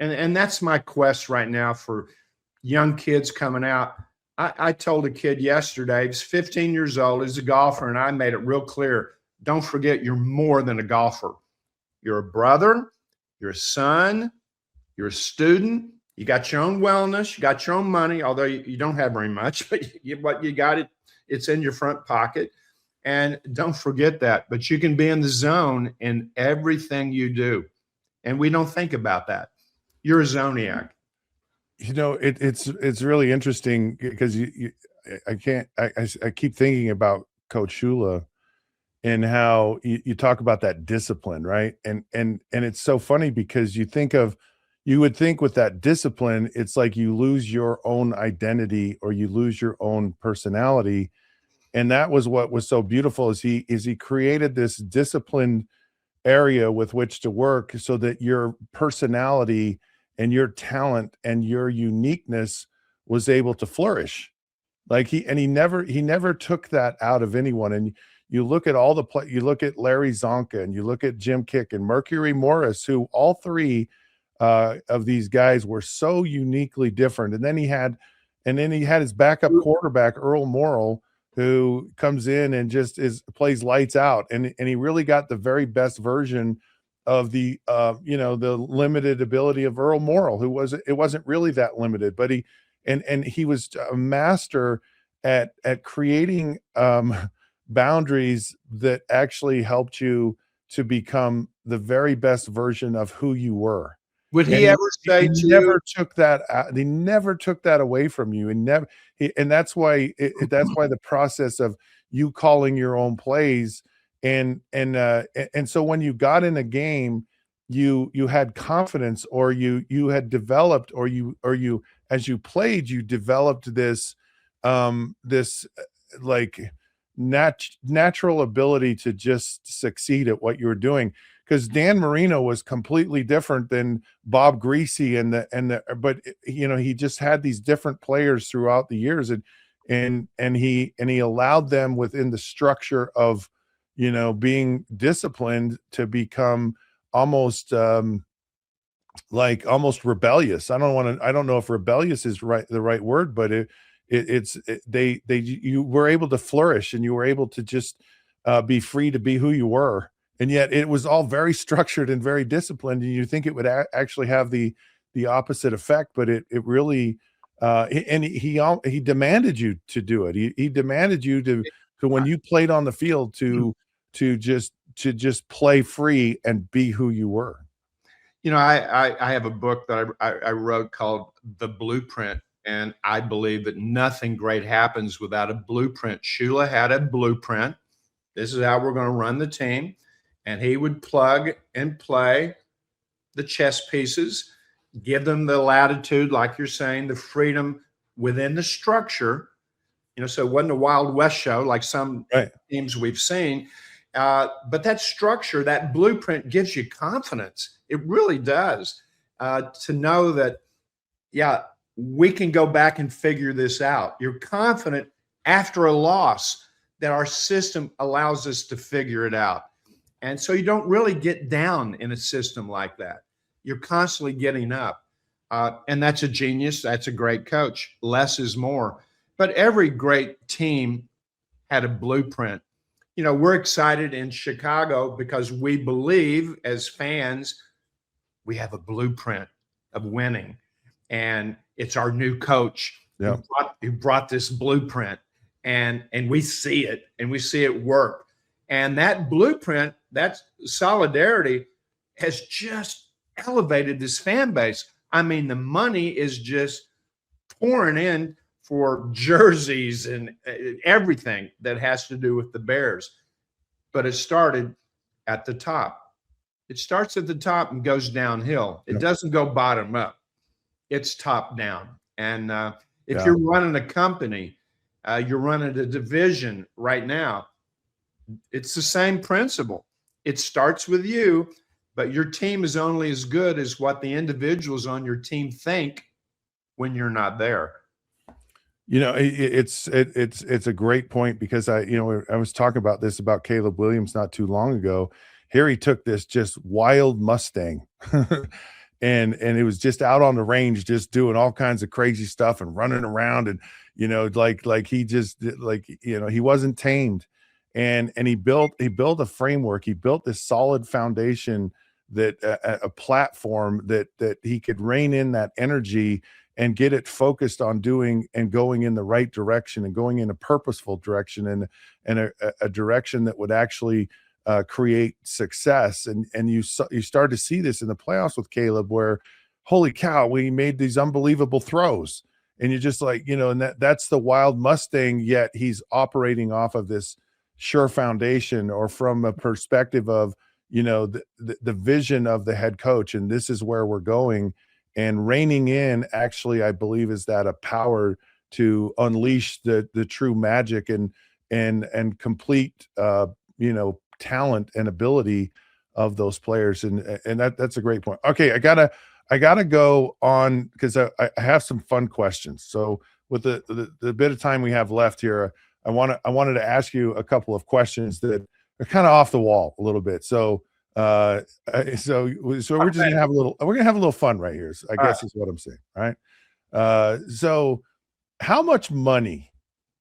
And that's my quest right now for young kids coming out. I told a kid yesterday, he's 15 years old, he's a golfer, and I made it real clear. Don't forget, you're more than a golfer. You're a brother, you're a son, you're a student. You got your own wellness, you got your own money, although you don't have very much, but what you got, it's in your front pocket. And don't forget that. But you can be in the zone in everything you do. And we don't think about that. You're a zoniac. It's really interesting because I keep thinking about Coach Shula and how you talk about that discipline, right? And it's so funny because you would think with that discipline, it's like you lose your own identity or you lose your own personality. And that was what was so beautiful is he created this disciplined area with which to work so that your personality and your talent and your uniqueness was able to flourish. Like he never took that out of anyone. And you look at all you look at Larry Zonka and you look at Jim Kick and Mercury Morris, who all three of these guys were so uniquely different. And then he had his backup quarterback, Earl Morrill, who comes in and just plays lights out. And he really got the very best version of the limited ability of Earl Morrill, it wasn't really that limited, but he was a master at creating boundaries that actually helped you to become the very best version of who you were. Would he ever say to you? They never took that away from you, and that's why the process of you calling your own plays, and so when you got in a game, you had confidence, or you had developed, or you as you played, you developed this like natural ability to just succeed at what you were doing. Because Dan Marino was completely different than Bob Greasy but he just had these different players throughout the years, and he allowed them within the structure of being disciplined to become almost rebellious. I don't know if rebellious is the right word, but you were able to flourish, and you were able to just be free to be who you were. And yet it was all very structured and very disciplined, and you think it would actually have the opposite effect, but it really he demanded you to do it. He demanded you to when you played on the field to just play free and be who you were. I have a book that I wrote called The Blueprint, and I believe that nothing great happens without a blueprint. Shula had a blueprint. This is how we're going to run the team. And he would plug and play the chess pieces, give them the latitude, like you're saying, the freedom within the structure. So it wasn't a Wild West show like some teams we've seen. But that structure, that blueprint gives you confidence. It really does. To know that, we can go back and figure this out. You're confident after a loss that our system allows us to figure it out. And so you don't really get down in a system like that. You're constantly getting up. And that's a genius. That's a great coach. Less is more. But every great team had a blueprint. We're excited in Chicago because we believe as fans, we have a blueprint of winning. And it's our new coach who brought this blueprint. And we see it, and we see it work. And that blueprint, that solidarity has just elevated this fan base. I mean, the money is just pouring in for jerseys and everything that has to do with the Bears. But it started at the top. It starts at the top and goes downhill. It doesn't go bottom up. it's top down. And if Yeah. you're running a company, you're running a division right now, it's the same principle. It starts with you, but your team is only as good as what the individuals on your team think when you're not there. You know, it's a great point because I was talking about this about Caleb Williams not too long ago. Here he took this just wild Mustang, and it was just out on the range, just doing all kinds of crazy stuff and running around, and like he just he wasn't tamed, and he built a framework, he built this solid foundation, that a platform that he could rein in that energy and get it focused on doing and going in the right direction and going in a purposeful direction, and a direction that would actually create success. And you start to see this in the playoffs with Caleb, where holy cow, we made these unbelievable throws, and you're just like, and that's the wild Mustang, yet he's operating off of this sure foundation, or from a perspective of the vision of the head coach, and this is where we're going. And reining in, actually, I believe, is that a power to unleash the true magic and complete talent and ability of those players. And that's a great point. Okay, I gotta go on, because I have some fun questions. So with the bit of time we have left here, I wanted to ask you a couple of questions that are kind of off the wall a little bit. So so we're just gonna have a little fun right here, I guess is what I'm saying. All right. So how much money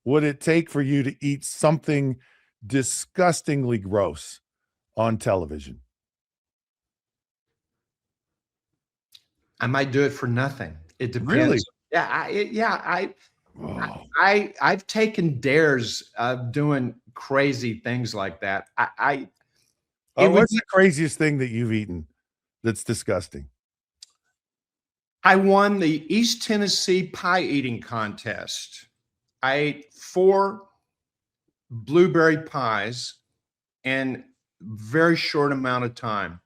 would it take for you to eat something disgustingly gross on television? I might do it for nothing. It depends. Really? Yeah, Oh. I've taken dares of doing crazy things like that. What's the craziest thing that you've eaten that's disgusting? I won the East Tennessee pie eating contest. I ate 4 blueberry pies in very short amount of time.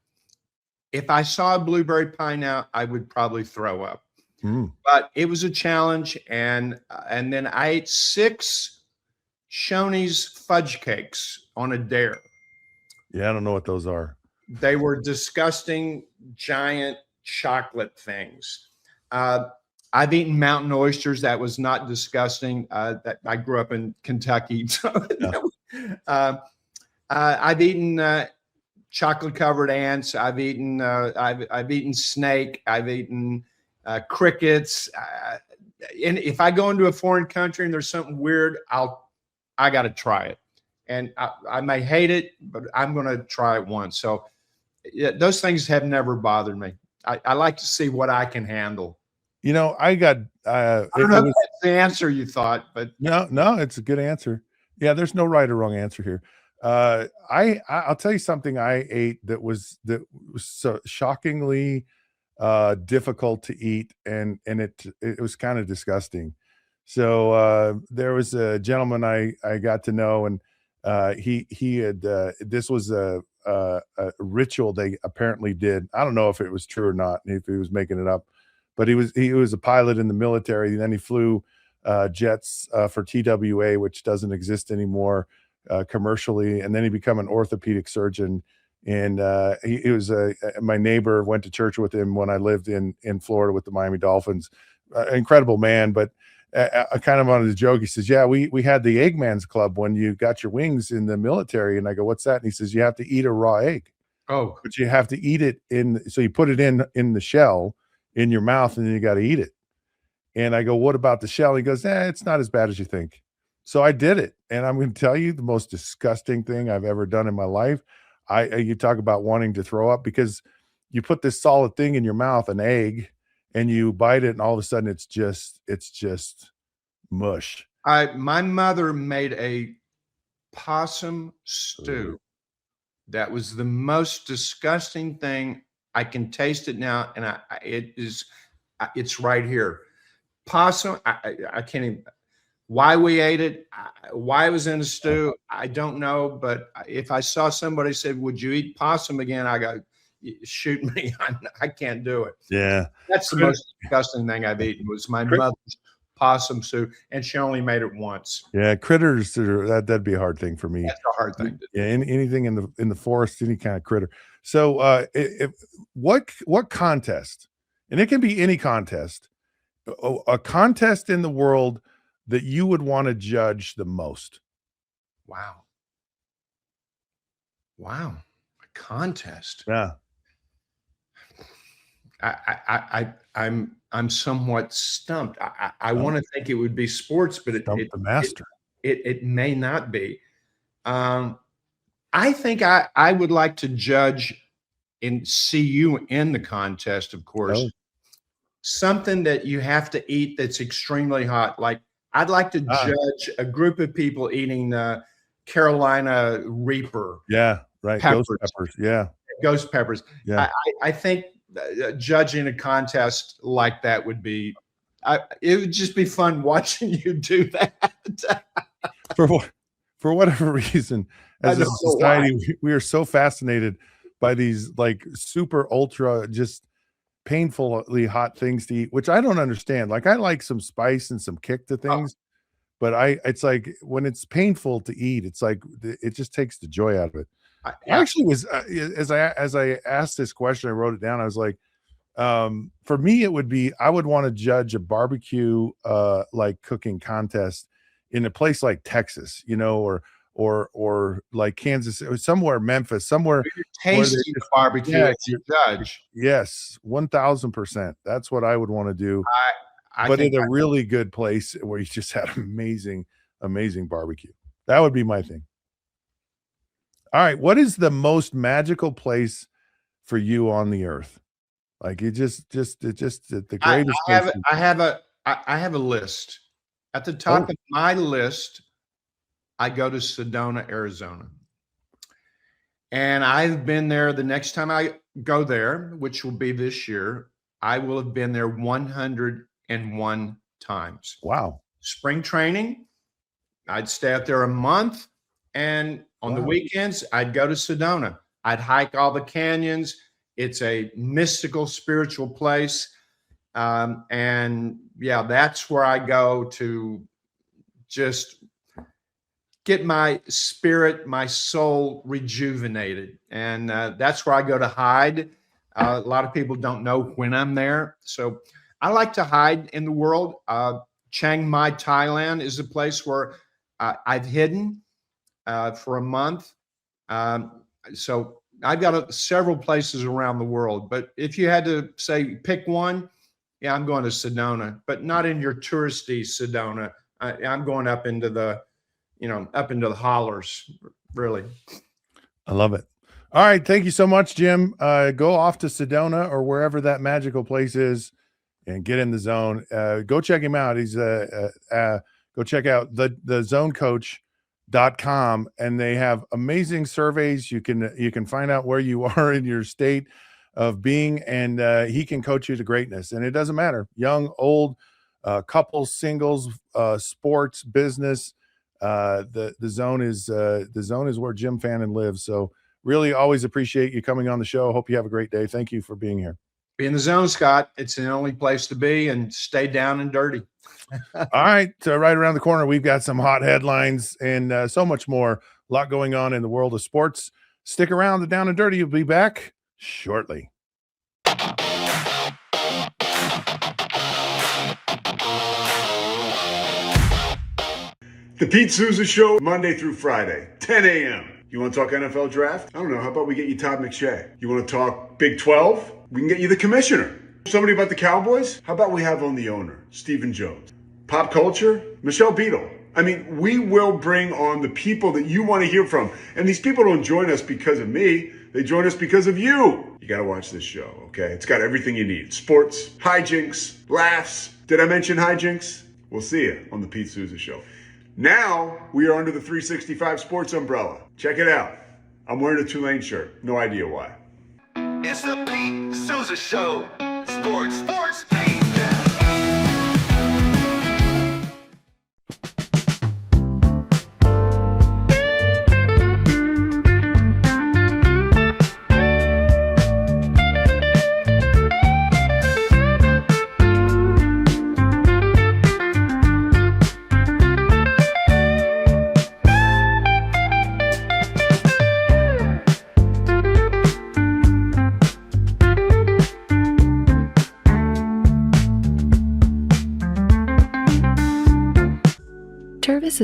If I saw a blueberry pie now, I would probably throw up. But it was a challenge, and then I ate 6 Shoney's fudge cakes on a dare. Yeah, I don't know what those are. They were disgusting, giant chocolate things. I've eaten mountain oysters. That was not disgusting. That I grew up in Kentucky. So, Yeah. I've eaten chocolate covered ants. I've eaten snake. I've eaten crickets. And if I go into a foreign country and there's something weird, I got to try it. And I may hate it, but I'm going to try it once. So yeah, those things have never bothered me. I like to see what I can handle. I got I don't know if that's the answer you thought, but no, it's a good answer. Yeah, there's no right or wrong answer here. I'll tell you something I ate that was so shockingly difficult to eat, and it was kind of disgusting. So there was a gentleman I got to know, and he had this was a ritual they apparently did. I don't know if it was true or not, if he was making it up, but he was a pilot in the military. And then he flew jets for TWA, which doesn't exist anymore commercially. And then he became an orthopedic surgeon. And he was my neighbor, went to church with him when I lived in Florida with the Miami Dolphins. Incredible man, but I kind of wanted to joke. He says, "Yeah, we had the Eggman's Club when you got your wings in the military." And I go, "What's that?" And he says, "You have to eat a raw egg. oh, But you have to eat it so you put it in the shell in your mouth, and then you got to eat it." And I go, "What about the shell?" He goes, "It's not as bad as you think." So I did it, and I'm going to tell you the most disgusting thing I've ever done in my life. You talk about wanting to throw up, because you put this solid thing in your mouth, an egg, and you bite it, and all of a sudden it's just mush. my mother made a possum stew. That was the most disgusting thing. I can taste it now, and it's right here. Possum. I can't even. Why we ate it, why it was in a stew, I don't know. But if I saw somebody said, "Would you eat possum again?" I go, shoot me. I can't do it. Yeah. That's the most disgusting thing I've eaten was my mother's possum soup, and she only made it once. Yeah, critters that'd be a hard thing for me. That's a hard thing to do. Yeah, anything in the forest, any kind of critter. So, what contest, and it can be any contest, a contest in the world that you would want to judge the most? Wow. A contest. Yeah. I'm somewhat stumped. I want to think it would be sports, but The master. it may not be. I think I would like to judge and see you in the contest, of course. Oh. Something that you have to eat that's extremely hot. Like I'd like to judge a group of people eating Carolina Reaper. Yeah, right. Peppers. Ghost peppers. Yeah. Ghost peppers. Yeah. I think judging a contest like that would be, it would just be fun watching you do that. For whatever reason, as a society, we are so fascinated by these like super ultra just painfully hot things to eat, which I don't understand. Like I like some spice and some kick to things, but it's like when it's painful to eat, it's like it just takes the joy out of it. I actually was as I asked this question, I wrote it down. I was like, for me, it would be I would want to judge a barbecue like cooking contest in a place like Texas, or like Kansas or somewhere, Memphis, somewhere tasty barbecue to judge. Yes, 1000%. That's what I would want to do. But in a really good place where you just had amazing barbecue. That would be my thing. All right. What is the most magical place for you on the earth? Like it just the greatest. I have a list. At the top of my list, I go to Sedona, Arizona. And I've been there. The next time I go there, which will be this year, I will have been there 101 times. Wow. Spring training, I'd stay out there a month. And on the weekends, I'd go to Sedona. I'd hike all the canyons. It's a mystical, spiritual place. And yeah, that's where I go to just get my spirit, my soul rejuvenated. And that's where I go to hide. A lot of people don't know when I'm there. So I like to hide in the world. Chiang Mai, Thailand is a place where I've hidden for a month. So I've got several places around the world. But if you had to say, pick one, yeah, I'm going to Sedona, but not in your touristy Sedona. I'm going up into the, up into the hollers, really. I love it. All right. Thank you so much, Jim. Go off to Sedona or wherever that magical place is and get in the zone. Go check him out. He's go check out the zonecoach.com, and they have amazing surveys. You can find out where you are in your state of being, and he can coach you to greatness. And it doesn't matter, young, old, couples, singles, sports, business. The zone is where Jim Fannin lives. So really always appreciate you coming on the show. Hope you have a great day. Thank you for being here. Be in the zone, Scott. It's the only place to be, and stay down and dirty. All right. Right around the corner, we've got some hot headlines and so much more. A lot going on in the world of sports. Stick around. The Down and Dirty will be back shortly. The Pete Souza Show, Monday through Friday, 10 a.m. You want to talk NFL draft? I don't know. How about we get you Todd McShay? You want to talk Big 12? We can get you the commissioner. Somebody about the Cowboys? How about we have on the owner, Stephen Jones? Pop culture? Michelle Beadle. I mean, we will bring on the people that you want to hear from. And these people don't join us because of me. They join us because of you. You got to watch this show, okay? It's got everything you need. Sports, hijinks, laughs. Did I mention hijinks? We'll see you on the Pete Souza Show. Now, we are under the 365 Sports umbrella. Check it out. I'm wearing a Tulane shirt. No idea why. It's the Pete Souza Show. Sports.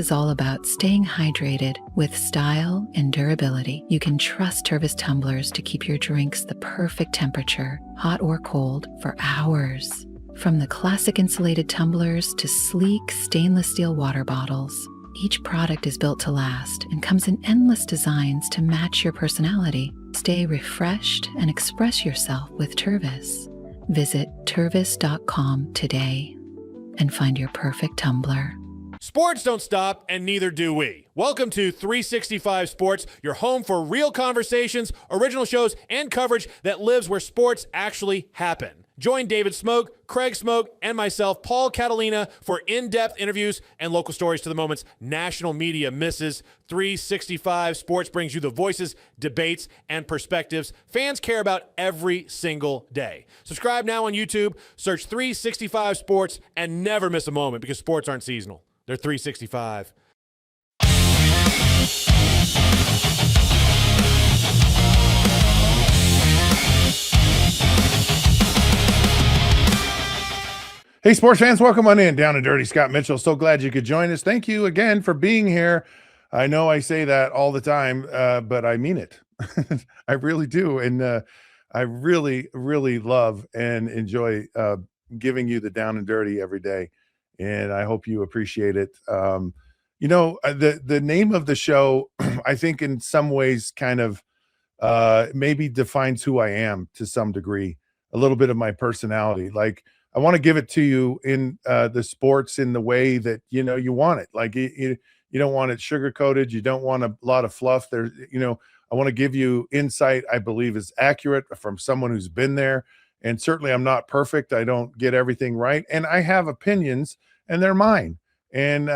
is all about staying hydrated with style and durability. You can trust Tervis tumblers to keep your drinks the perfect temperature, hot or cold, for hours. From the classic insulated tumblers to sleek stainless steel water bottles, each product is built to last and comes in endless designs to match your personality. Stay refreshed and express yourself with Tervis. Visit tervis.com today and find your perfect tumbler. Sports don't stop, and neither do we. Welcome to 365 Sports, your home for real conversations, original shows, and coverage that lives where sports actually happen. Join David Smoke, Craig Smoke, and myself, Paul Catalina, for in-depth interviews and local stories to the moments national media misses. 365 Sports brings you the voices, debates, and perspectives fans care about every single day. Subscribe now on YouTube, search 365 Sports, and never miss a moment, because sports aren't seasonal. They're 365. Hey, sports fans, welcome on in. Down and Dirty, Scott Mitchell. So glad you could join us. Thank you again for being here. I know I say that all the time, but I mean it. I really do. And I really, really love and enjoy giving you the Down and Dirty every day. And I hope you appreciate it. The name of the show, I think in some ways kind of maybe defines who I am to some degree, a little bit of my personality. Like, I want to give it to you in the sports in the way that, you want it. Like you don't want it sugar coated. You don't want a lot of fluff there. I want to give you insight I believe is accurate from someone who's been there. And certainly I'm not perfect. I don't get everything right. And I have opinions and they're mine. And,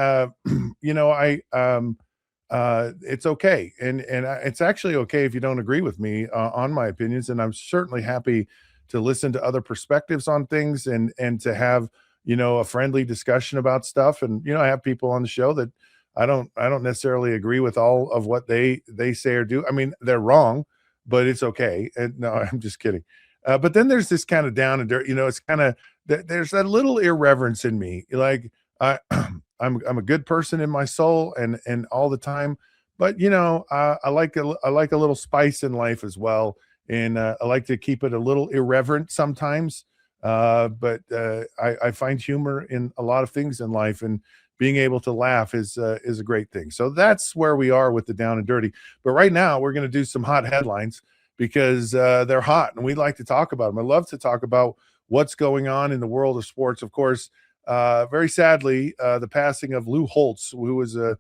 it's okay. And it's actually okay if you don't agree with me on my opinions. And I'm certainly happy to listen to other perspectives on things and to have, a friendly discussion about stuff. And, I have people on the show that I don't necessarily agree with all of what they say or do. I mean, they're wrong, but it's okay. And no, I'm just kidding. But then there's this kind of down and dirty, it's kind of, there's that little irreverence in me. Like I'm a good person in my soul and all the time, but I like a little spice in life as well. And I like to keep it a little irreverent sometimes, but I find humor in a lot of things in life, and being able to laugh is a great thing. So that's where we are with the Down and Dirty. But right now, we're going to do some hot headlines because they're hot, and we like to talk about them. I love to talk about what's going on in the world of sports. Of course, very sadly, the passing of Lou Holtz, who was a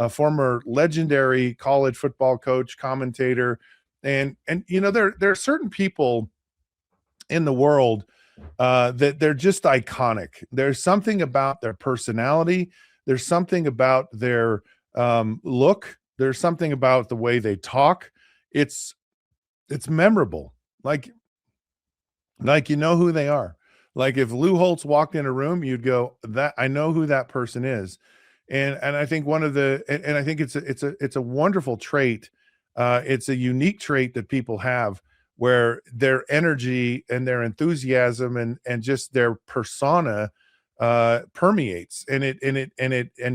former legendary college football coach, commentator. And there are certain people in the world that they're just iconic. There's something about their personality. There's something about their look. There's something about the way they talk. It's memorable. Like who they are. Like if Lou Holtz walked in a room, you'd go, "That I know who that person is." And I think I think it's a wonderful trait. It's a unique trait that people have, where their energy and their enthusiasm and just their persona permeates, and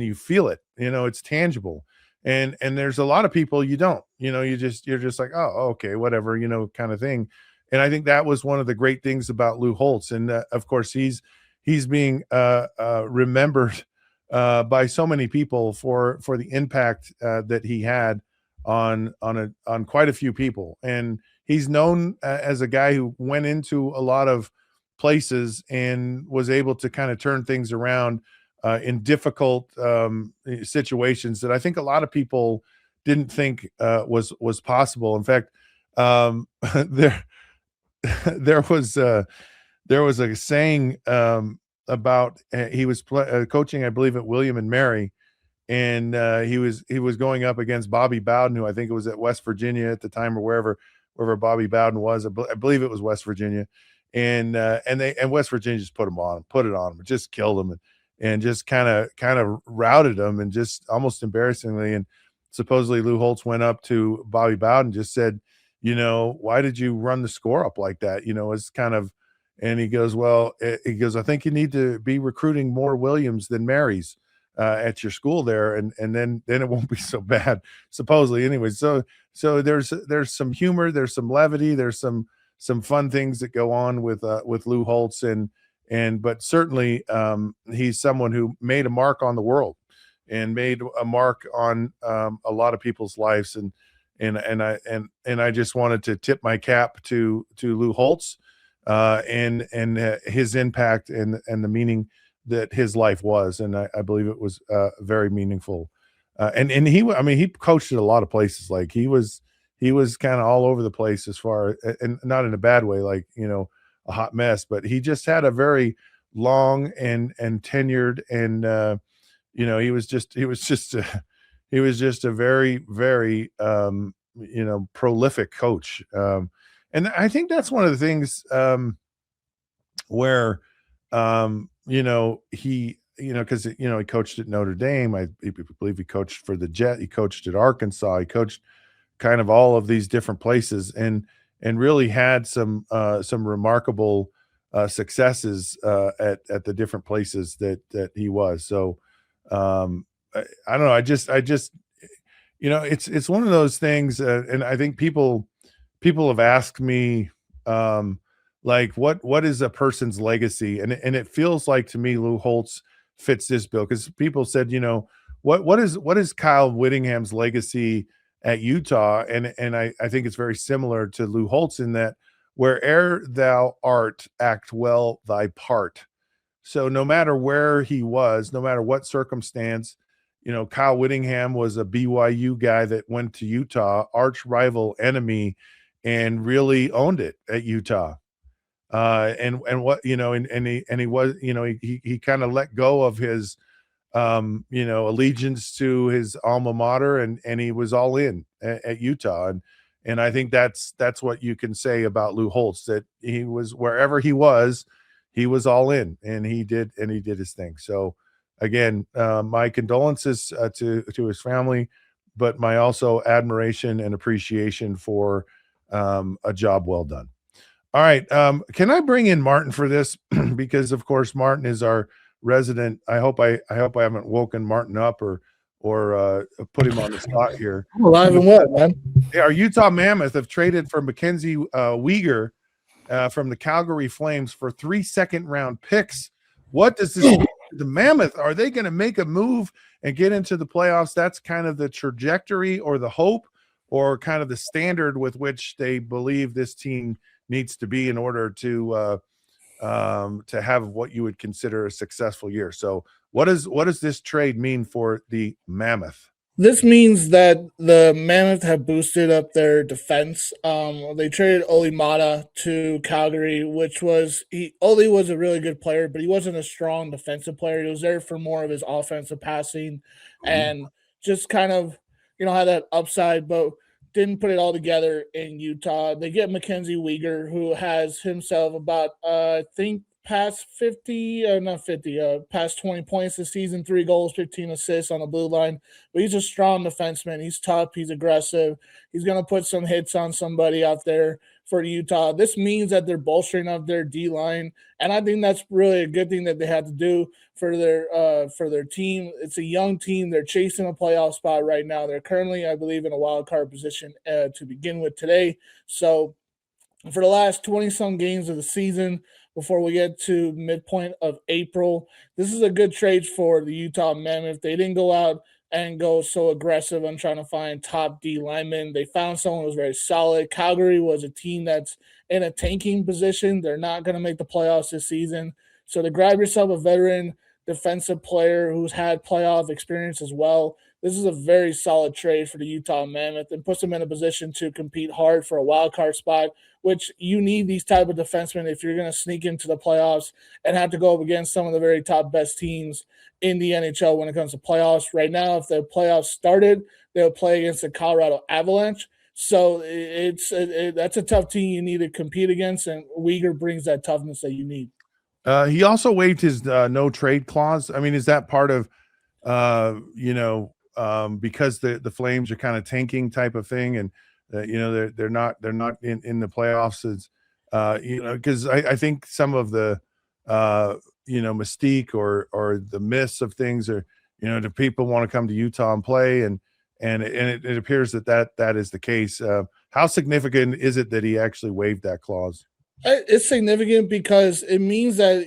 you feel it. It's tangible. And there's a lot of people you don't. You're just like, oh, okay, whatever, kind of thing. And I think that was one of the great things about Lou Holtz. And of course, he's being remembered by so many people for the impact that he had on quite a few people. And he's known as a guy who went into a lot of places and was able to kind of turn things around in difficult situations that I think a lot of people didn't think was possible. In fact, there was a saying about he was coaching, I believe, at William and Mary, and he was going up against Bobby Bowden, who I think it was at West Virginia at the time, or wherever Bobby Bowden was. I believe it was West Virginia, and West Virginia just put it on him, just killed him, and just kind of routed him, and just almost embarrassingly. And supposedly Lou Holtz went up to Bobby Bowden and just said, why did you run the score up like that? It's kind of, and he goes, I think you need to be recruiting more Williams than Marys. at your school there, and then it won't be so bad, supposedly. Anyway, so there's some humor, there's some levity, there's some fun things that go on with Lou Holtz, but certainly he's someone who made a mark on the world and made a mark on a lot of people's lives, and I just wanted to tip my cap to Lou Holtz and his impact and the meaning that his life was, and I believe it was very meaningful. And he coached at a lot of places. Like he was kind of all over the place as far, and not in a bad way, like, a hot mess, but he just had a very long and tenured, and he was just a very, very prolific coach. And I think that's one of the things where he because he coached at Notre Dame. I believe he coached for the Jet. He coached at Arkansas. He coached kind of all of these different places, and really had some remarkable successes at the different places that he was. So I don't know. I just it's one of those things, and I think people have asked me like what is a person's legacy, and it feels like to me Lou Holtz fits this bill, because people said, what is Kyle Whittingham's legacy at Utah, and I think it's very similar to Lou Holtz in that where'er thou art, act well thy part. So no matter where he was, no matter what circumstance, Kyle Whittingham was a BYU guy that went to Utah, arch rival enemy, and really owned it at Utah. And what, and he was, he kind of let go of his, allegiance to his alma mater, and he was all in at Utah. And I think that's what you can say about Lou Holtz, that he was, wherever he was all in, and he did his thing. So again, my condolences to his family, but my also admiration and appreciation for a job well done. All right. Can I bring in Martin for this? Because of course Martin is our resident. I hope I haven't woken Martin up or put him on the spot here. I'm alive and well, man. Our Utah Mammoth have traded for Mackenzie Weegar from the Calgary Flames for 3 second-round picks. What does this mean to the Mammoth? Are they going to make a move and get into the playoffs? That's kind of the trajectory or the hope, or kind of the standard with which they believe this team needs to be in order to have what you would consider a successful year. So what does this trade mean for the Mammoth? This means that the Mammoth have boosted up their defense. They traded Oli Mata to Calgary, Oli was a really good player, but he wasn't a strong defensive player. He was there for more of his offensive passing and just kind of, had that upside, but didn't put it all together in Utah. They get Mackenzie Weegar, who has himself about, I think, past 20 points this season, 3 goals, 15 assists on the blue line. But he's a strong defenseman. He's tough. He's aggressive. He's going to put some hits on somebody out there for Utah. This means that they're bolstering up their D line, and I think that's really a good thing that they had to do for their team. It's a young team. They're chasing a playoff spot right now. They're currently, I believe, in a wild card position to begin with today. So for the last 20-some games of the season, before we get to midpoint of April, this is a good trade for the Utah Mammoth. They didn't go out and go so aggressive on trying to find top D linemen. They found someone who was very solid. Calgary was a team that's in a tanking position. They're not going to make the playoffs this season. So to grab yourself a veteran defensive player who's had playoff experience as well, this is a very solid trade for the Utah Mammoth and puts them in a position to compete hard for a wild card spot, which you need these type of defensemen if you're going to sneak into the playoffs and have to go up against some of the very top best teams in the NHL when it comes to playoffs. Right now, if the playoffs started, they'll play against the Colorado Avalanche. So that's a tough team you need to compete against, and Weegar brings that toughness that you need. He also waived his no trade clause. I mean, is that part of because the Flames are kind of tanking type of thing, and they're not in the playoffs, as because I think some of the mystique or the myths of things are, do people want to come to Utah and play? And it appears that is the case. How significant is it that he actually waived that clause? It's significant because it means that,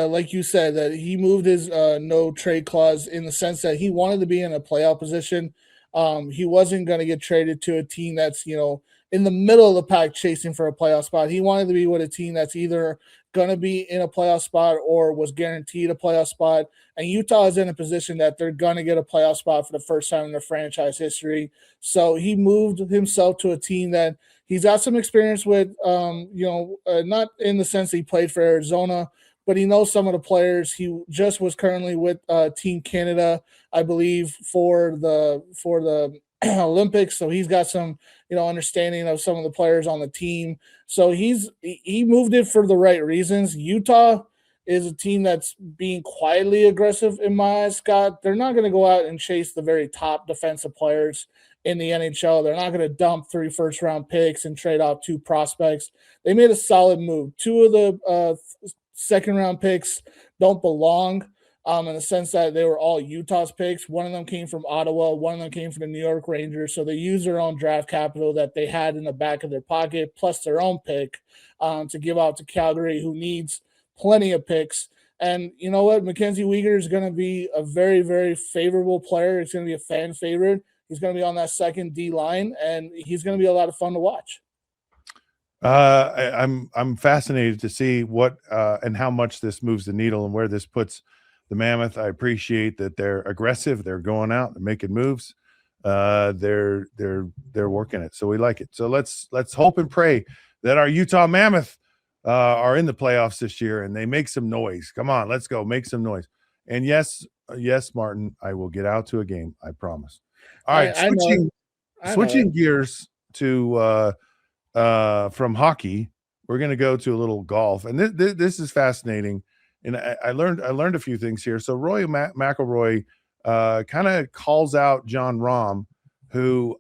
like you said, that he moved his no trade clause in the sense that he wanted to be in a playoff position. He wasn't going to get traded to a team that's, in the middle of the pack chasing for a playoff spot. He wanted to be with a team that's either going to be in a playoff spot or was guaranteed a playoff spot. And Utah is in a position that they're going to get a playoff spot for the first time in their franchise history. So he moved himself to a team that he's got some experience with, not in the sense he played for Arizona, but he knows some of the players. He just was currently with Team Canada, I believe, for the Olympics. So he's got some, understanding of some of the players on the team. So he moved it for the right reasons. Utah is a team that's being quietly aggressive in my eyes, Scott. They're not going to go out and chase the very top defensive players in the NHL. They're not going to dump 3 first-round picks and trade off 2 prospects. They made a solid move. 2 of the second-round picks don't belong in the sense that they were all Utah's picks. One of them came from Ottawa. One of them came from the New York Rangers. So they used their own draft capital that they had in the back of their pocket, plus their own pick to give out to Calgary, who needs plenty of picks. And you know what? Mackenzie Weegar is going to be a very, very favorable player. It's going to be a fan favorite. He's going to be on that second D line, and he's going to be a lot of fun to watch. I'm fascinated to see what and how much this moves the needle and where this puts the Mammoth. I appreciate that they're aggressive. They're going out and making moves. They're working it, so we like it. So let's hope and pray that our Utah Mammoth are in the playoffs this year and they make some noise. Come on, let's go make some noise. And yes, Martin, I will get out to a game. I promise. All right, switching gears to from hockey, we're going to go to a little golf, and this is fascinating. And I learned a few things here. So Roy McIlroy kind of calls out John Rahm, who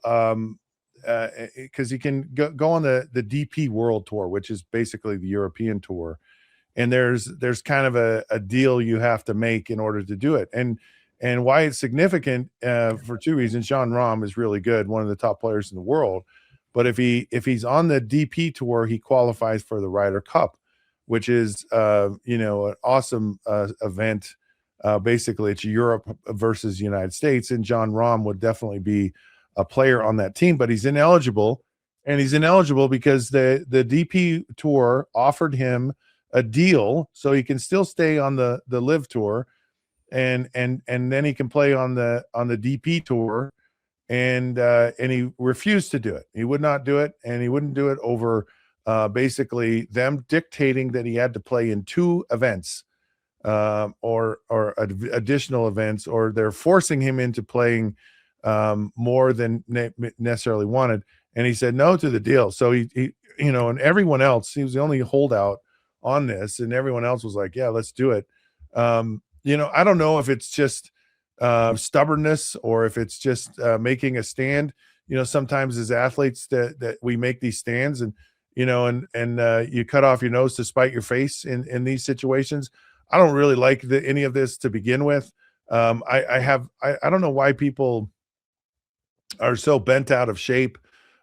because he can go on the DP World Tour, which is basically the European Tour, and there's kind of a deal you have to make in order to do it. And why it's significant for 2 reasons. John Rahm is really good, one of the top players in the world. But if he's on the DP Tour, he qualifies for the Ryder Cup, which is an awesome event. Basically, it's Europe versus the United States, and John Rahm would definitely be a player on that team. But he's ineligible, and he's ineligible because the DP Tour offered him a deal so he can still stay on the Live Tour, and then he can play on the DP Tour. And he refused to do it. He would not do it, and he wouldn't do it over basically them dictating that he had to play in 2 events or additional events, or they're forcing him into playing more than necessarily wanted. And he said no to the deal. So he and everyone else, he was the only holdout on this, and everyone else was like, yeah, let's do it. I don't know if it's just stubbornness or if it's just making a stand. Sometimes as athletes that we make these stands, and you cut off your nose to spite your face in these situations. I don't really like any of this to begin with. I don't know why people are so bent out of shape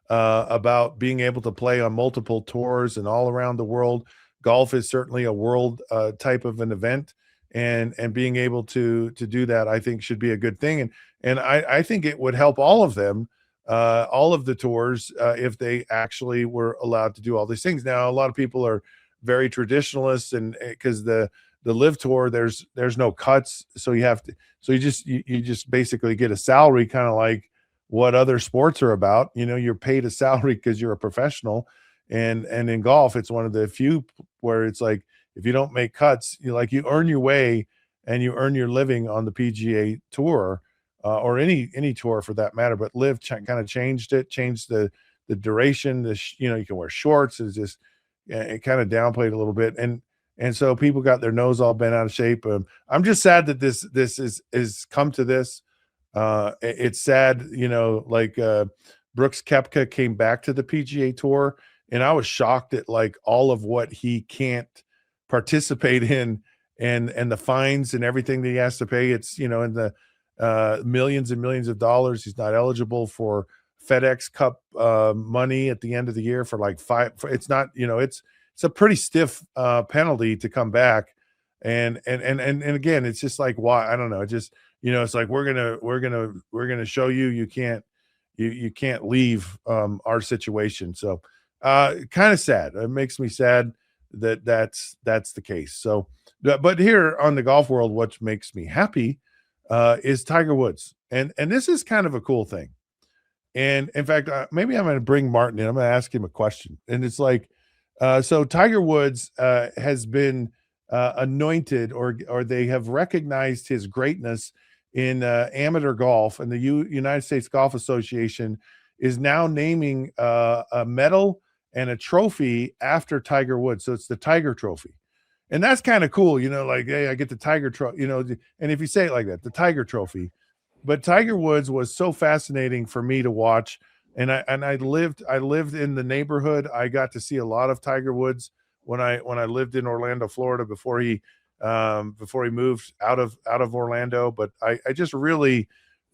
about being able to play on multiple tours and all around the world. Golf is certainly a world type of an event. And being able to do that, I think, should be a good thing. And I think it would help all of them, all of the tours, if they actually were allowed to do all these things. Now, a lot of people are very traditionalists, and because the Live Tour, there's no cuts, so you just basically get a salary, kind of like what other sports are about. You're paid a salary because you're a professional, and in golf, it's one of the few where it's like, if you don't make cuts, you earn your way and you earn your living on the PGA Tour or any tour for that matter. But Live kind of changed the duration. You can wear shorts. It's just it kind of downplayed a little bit, and so people got their nose all bent out of shape. I'm just sad that this is come to this. It's sad, Brooks Koepka came back to the PGA Tour, and I was shocked at all of what he can't participate in and the fines and everything that he has to pay. It's in millions and millions of dollars. He's not eligible for FedEx Cup money at the end of the year for like it's not, it's a pretty stiff penalty to come back. And again, it's just like, why? I don't know. It just, it's like, we're gonna show you can't leave our situation. So kind of sad. It makes me sad that that's the case. So, but here on the golf world, what makes me happy is Tiger Woods. And this is kind of a cool thing. And in fact, maybe I'm going to bring Martin in. I'm going to ask him a question. And it's like, so Tiger Woods has been anointed, or they have recognized his greatness in amateur golf, and the United States Golf Association is now naming a medal and a trophy after Tiger Woods. So it's the Tiger Trophy. And that's kind of cool, like, hey, I get the Tiger Trophy, and if you say it like that, the Tiger Trophy. But Tiger Woods was so fascinating for me to watch. And I lived in the neighborhood. I got to see a lot of Tiger Woods when I lived in Orlando, Florida, before he moved out of Orlando. But I just really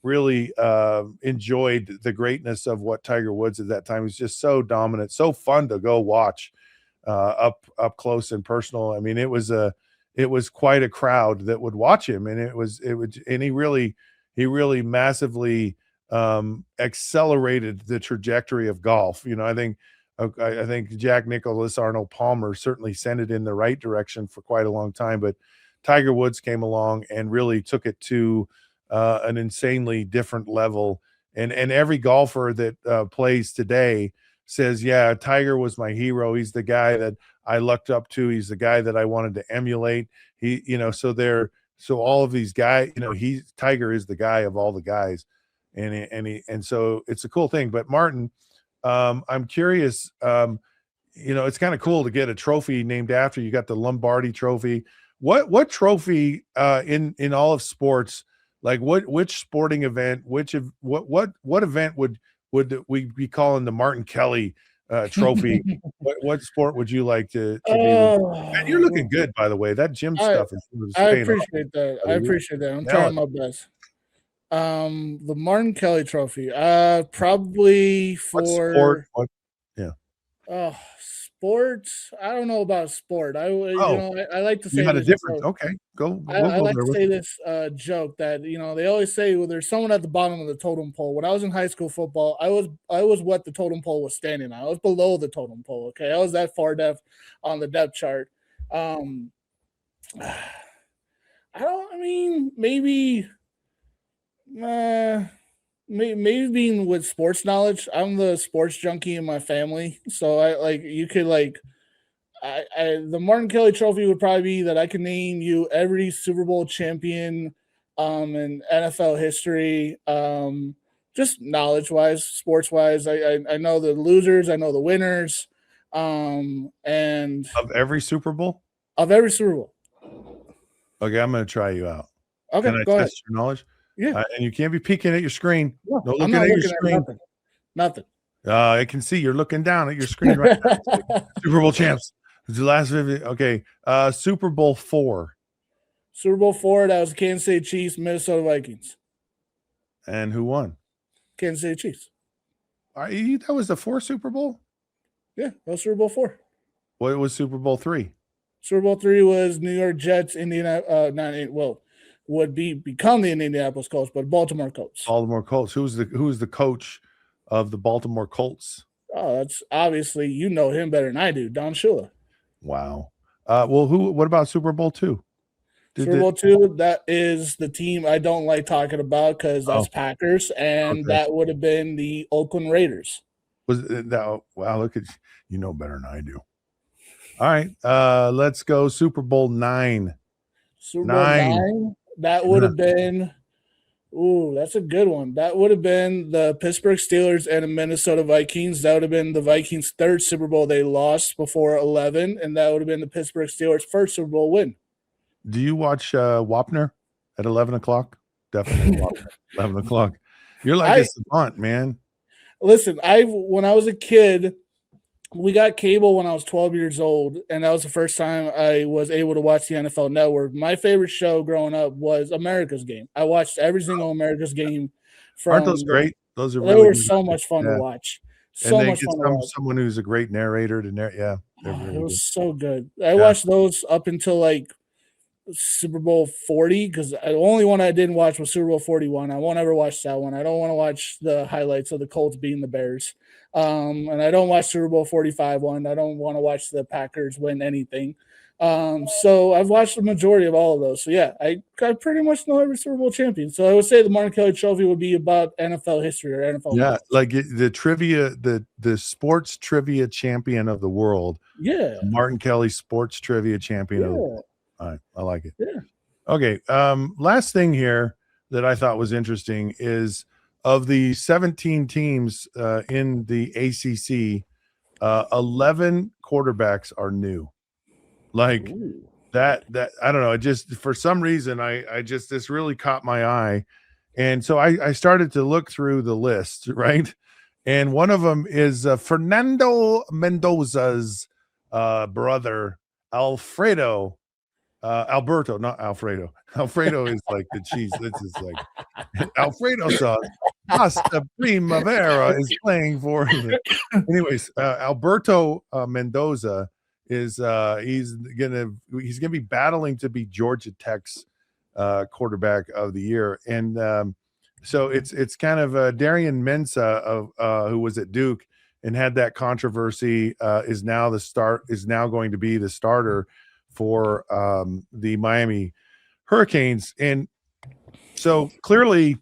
enjoyed the greatness of what Tiger Woods at that time. He was just so dominant, so fun to go watch up close and personal. I mean, it was quite a crowd that would watch him, and he really massively accelerated the trajectory of golf. I think Jack Nicklaus, Arnold Palmer certainly sent it in the right direction for quite a long time, but Tiger Woods came along and really took it to an insanely different level. And every golfer that plays today says, yeah, Tiger was my hero. He's the guy that I looked up to. He's the guy that I wanted to emulate. So all of these guys, Tiger is the guy of all the guys. And so it's a cool thing. But Martin, I'm curious, it's kind of cool to get a trophy named after you. Got the Lombardi Trophy. What trophy in all of sports, like which sporting event, what event would we be calling the Martin Kelly trophy? what sport would you like to be? And you're looking good, by the way. That gym stuff is I appreciate that. I appreciate that. I'm trying my best. The Martin Kelly trophy. Probably for sports. I don't know about sport. I like to say you had a different. Okay, go. I like to say this joke that they always say, well, there's someone at the bottom of the totem pole. When I was in high school football, I was what the totem pole was standing on. I was below the totem pole. Okay, I was that far depth on the depth chart. Maybe being with sports knowledge. I'm the sports junkie in my family, so the Martin Kelly trophy would probably be that I can name you every Super Bowl champion in NFL history, just knowledge wise, sports wise. I know the losers, I know the winners, and of every Super Bowl. Okay, I'm going to try you out. Okay, can I go test ahead. your knowledge? Yeah, and you can't be peeking at your screen. No, no I'm looking not at your looking screen. at nothing. I can see you're looking down at your screen right now. Super Bowl champs. The last 50. Okay. Super Bowl 4. Super Bowl 4. That was Kansas City Chiefs, Minnesota Vikings. And who won? Kansas City Chiefs. That was the 4 Super Bowl? Yeah, that was Super Bowl 4. What was Super Bowl 3? Super Bowl 3 was New York Jets, would become the Indianapolis Colts, but Baltimore Colts. Baltimore Colts. Who's the coach of the Baltimore Colts? Oh, that's obviously him better than I do, Don Shula. Wow. What about Super Bowl 2? Super Bowl 2, that is the team I don't like talking about because that's Packers, and that would have been the Oakland Raiders. Wow, look at you know better than I do. All right, let's go Super Bowl 9. Super Bowl 9. That would have been, that's a good one. That would have been the Pittsburgh Steelers and the Minnesota Vikings. That would have been the Vikings' 3rd Super Bowl they lost before 11, and that would have been the Pittsburgh Steelers' 1st Super Bowl win. Do you watch Wapner at 11 o'clock? Definitely Wapner, 11 o'clock. You're like a savant, man. Listen, when I was a kid, we got cable when I was 12 years old, and that was the first time I was able to watch the NFL Network. My favorite show growing up was America's Game. I watched every single America's Game. Aren't those great? Those are They really were good. so much fun to Yeah. watch. And So they much get fun to watch. someone who's a great narrator to narrate. Yeah, they're Oh, really it good. was so good. I watched those up until like Super Bowl 40 because the only one I didn't watch was Super Bowl 41. I won't ever watch that one. I don't want to watch the highlights of the Colts beating the Bears. And I don't watch Super Bowl 45 one. I don't want to watch the Packers win anything. So I've watched the majority of all of those. So yeah, I pretty much know every Super Bowl champion. So I would say the Martin Kelly Trophy would be about NFL history or NFL. Yeah, knowledge. like the trivia, the sports trivia champion of the world. Yeah. Martin Kelly sports trivia champion of the world. All right, I like it. Yeah. Okay. Last thing here that I thought was interesting is of the 17 teams in the ACC, 11 quarterbacks are new. Like Ooh. that I don't know. It just, for some reason, I just, this really caught my eye. And so I started to look through the list, right? And one of them is Fernando Mendoza's brother, Alberto, not Alfredo. Alfredo is like the cheese. This is like Alfredo sauce. Pasta Primavera is playing for. Anyways, Alberto Mendoza is he's gonna be battling to be Georgia Tech's quarterback of the year, and so it's kind of Darian Mensah of who was at Duke and had that controversy is now going to be the starter for the Miami Hurricanes. And so clearly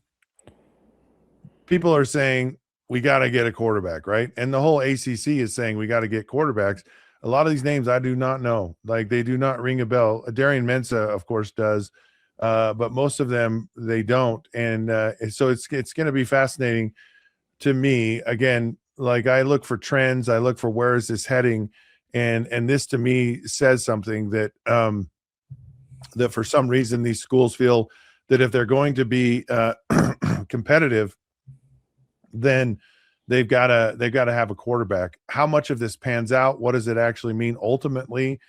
people are saying we got to get a quarterback, right? And the whole ACC is saying we got to get quarterbacks. A lot of these names I do not know. Like, they do not ring a bell. Darian Mensah, of course, does, but most of them, they don't. And so it's going to be fascinating to me. Again, like, I look for trends. I look for where is this heading. And this to me says something that that for some reason these schools feel that if they're going to be competitive, then they've got to have a quarterback. How much of this pans out? What does it actually mean ultimately?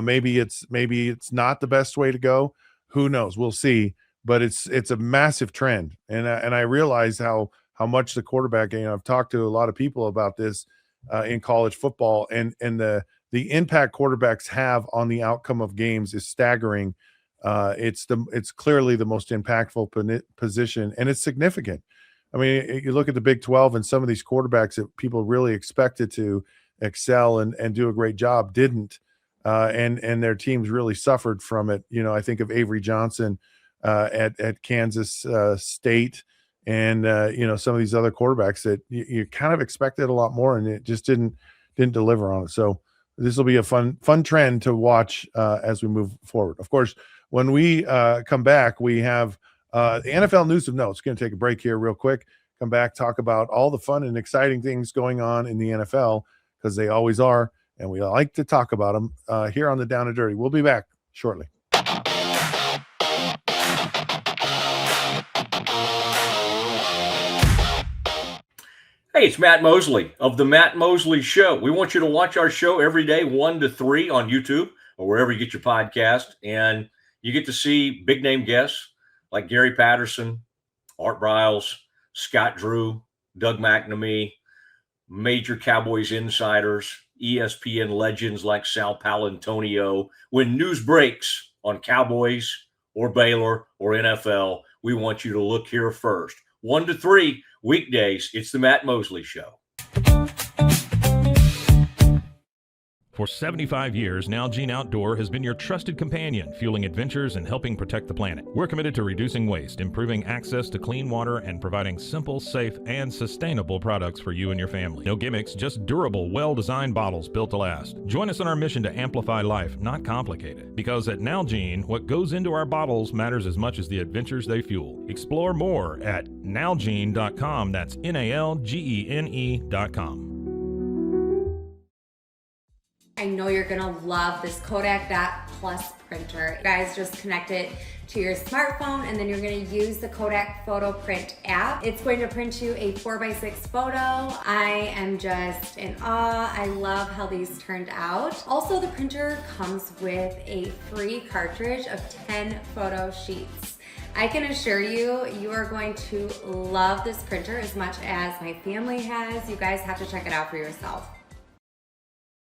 Maybe it's not the best way to go. Who knows? We'll see. But it's a massive trend, and I realize how much the quarterback. I've talked to a lot of people about this in college football, and the impact quarterbacks have on the outcome of games is staggering. It's clearly the most impactful position, and it's significant. I mean, you look at the Big 12 and some of these quarterbacks that people really expected to excel and do a great job didn't, and their teams really suffered from it. I think of Avery Johnson at Kansas State, and some of these other quarterbacks that you kind of expected a lot more, and it just didn't deliver on it. So this will be a fun trend to watch as we move forward. Of course, when we come back, we have the NFL news of notes. Going to take a break here real quick. Come back, talk about all the fun and exciting things going on in the NFL, because they always are, and we like to talk about them here on the Down and Dirty. We'll be back shortly. Hey, it's Matt Mosley of The Matt Mosley Show. We want you to watch our show every day, 1 to 3 on YouTube or wherever you get your podcast. And you get to see big name guests like Gary Patterson, Art Briles, Scott Drew, Doug McNamee, major Cowboys insiders, ESPN legends like Sal Palantonio. When news breaks on Cowboys or Baylor or NFL, we want you to look here first. 1 to 3 weekdays. It's the Matt Mosley Show. For 75 years, Nalgene Outdoor has been your trusted companion, fueling adventures and helping protect the planet. We're committed to reducing waste, improving access to clean water, and providing simple, safe, and sustainable products for you and your family. No gimmicks, just durable, well-designed bottles built to last. Join us on our mission to amplify life, not complicate it. Because at Nalgene, what goes into our bottles matters as much as the adventures they fuel. Explore more at nalgene.com. That's NALGENE.com. I know you're gonna love this Kodak Dot Plus printer. You guys just connect it to your smartphone and then you're gonna use the Kodak Photo Print app. It's going to print you a 4x6 photo. I am just in awe. I love how these turned out. Also, the printer comes with a free cartridge of 10 photo sheets. I can assure you, you are going to love this printer as much as my family has. You guys have to check it out for yourself.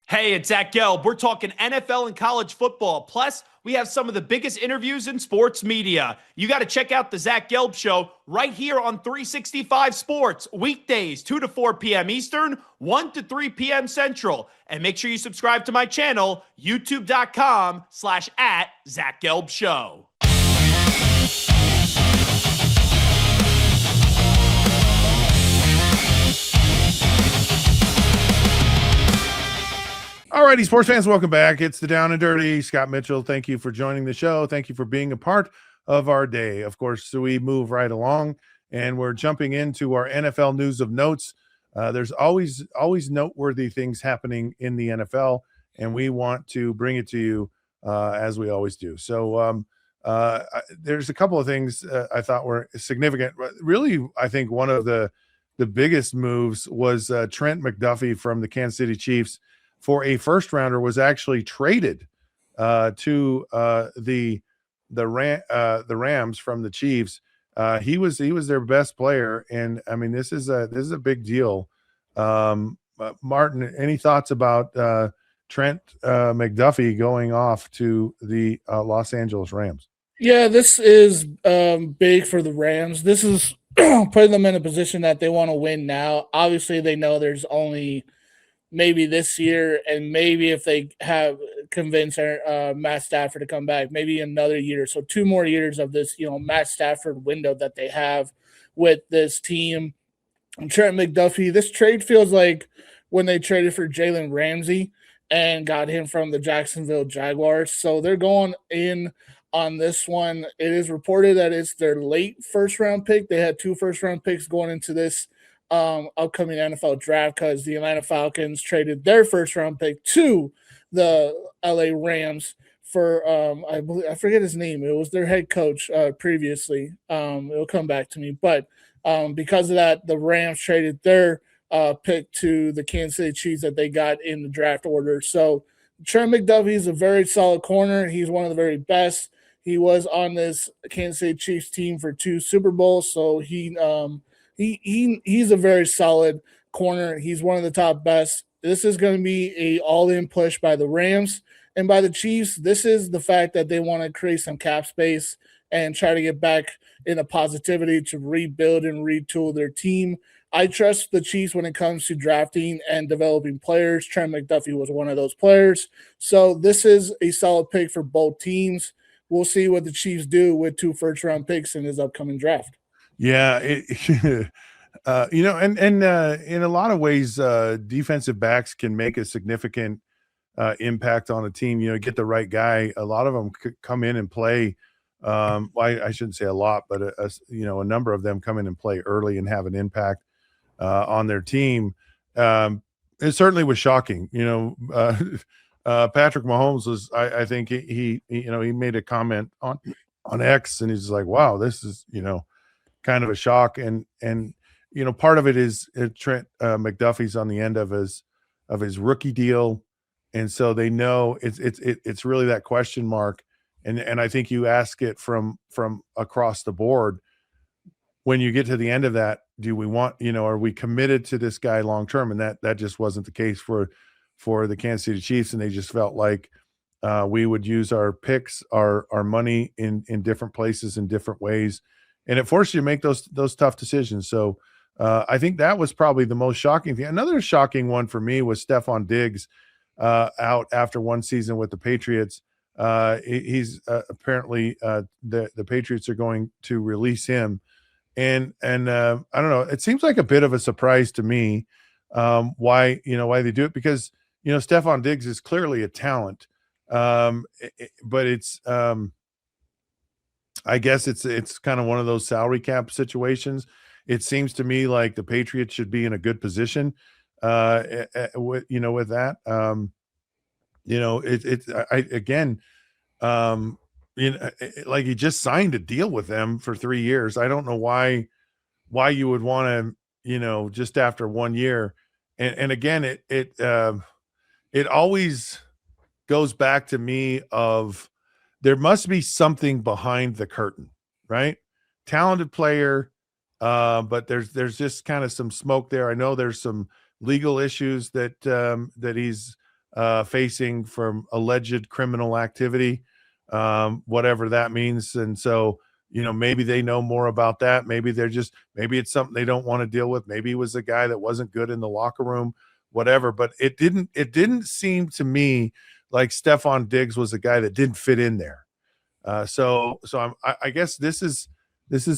Hey, it's Zach Gelb. We're talking NFL and college football. Plus, we have some of the biggest interviews in sports media. You got to check out the Zach Gelb Show right here on 365 Sports, weekdays, 2 to 4 p.m. Eastern, 1 to 3 p.m. Central. And make sure you subscribe to my channel, youtube.com/@ZachGelbShow. Alrighty, sports fans, welcome back. It's the Down and Dirty. Scott Mitchell, thank you for joining the show. Thank you for being a part of our day. Of course, so we move right along, and we're jumping into our NFL news of notes. There's always noteworthy things happening in the NFL, and we want to bring it to you as we always do. So there's a couple of things I thought were significant. Really, I think one of the biggest moves was Trent McDuffie from the Kansas City Chiefs for a first rounder was actually traded to the Rams from the Chiefs. He was their best player, and I mean this is a big deal. Martin, any thoughts about Trent McDuffie going off to the Los Angeles Rams? Yeah, this is big for the Rams. This is putting them in a position that they want to win now. Obviously, they know there's only maybe this year, and maybe if they have convinced Matt Stafford to come back, maybe another year. So 2 more years of this, Matt Stafford window that they have with this team. And Trent McDuffie, this trade feels like when they traded for Jalen Ramsey and got him from the Jacksonville Jaguars. So they're going in on this one. It is reported that it's their late first-round pick. They had 2 first-round picks going into this upcoming NFL draft because the Atlanta Falcons traded their first round pick to the LA Rams for I forget his name. It was their head coach previously. It'll come back to me, but because of that, the Rams traded their pick to the Kansas City Chiefs that they got in the draft order. So Trent McDuffie is a very solid corner. He's one of the very best. He was on this Kansas City Chiefs team for 2 Super Bowls, so he's a very solid corner. He's one of the top best. This is going to be a all-in push by the Rams and by the Chiefs. This is the fact that they want to create some cap space and try to get back into positivity to rebuild and retool their team. I trust the Chiefs when it comes to drafting and developing players. Trent McDuffie was one of those players. So this is a solid pick for both teams. We'll see what the Chiefs do with 2 first-round picks in this upcoming draft. Yeah, and in a lot of ways, defensive backs can make a significant impact on a team. Get the right guy. A lot of them could come in and play. I shouldn't say a lot, but a number of them come in and play early and have an impact on their team. It certainly was shocking. Patrick Mahomes was. I think he made a comment on X, and he's like, "Wow, this is kind of a shock." And part of it is Trent McDuffie's on the end of his rookie deal, and so they know it's really that question mark. And I think you ask it from across the board. When you get to the end of that, do we want, are we committed to this guy long term? And that just wasn't the case for the Kansas City Chiefs, and they just felt like we would use our picks, our money in different places in different ways, and it forced you to make those tough decisions. So I think that was probably the most shocking thing. Another shocking one for me was Stephon Diggs out after 1 season with the Patriots. He's apparently the Patriots are going to release him, and I don't know. It seems like a bit of a surprise to me why they do it, because Stephon Diggs is clearly a talent, but it's I guess it's kind of one of those salary cap situations. It seems to me like the Patriots should be in a good position with that. You know, again, like he just signed a deal with them for 3 years. I don't know why you would want to, just after 1 year. And again, it always goes back to me of there must be something behind the curtain, right? Talented player, but there's just kind of some smoke there. I know there's some legal issues that he's facing from alleged criminal activity, whatever that means. And so, maybe they know more about that. Maybe maybe it's something they don't want to deal with. Maybe he was a guy that wasn't good in the locker room, whatever. But it didn't seem to me like Stephon Diggs was a guy that didn't fit in there. So I guess this is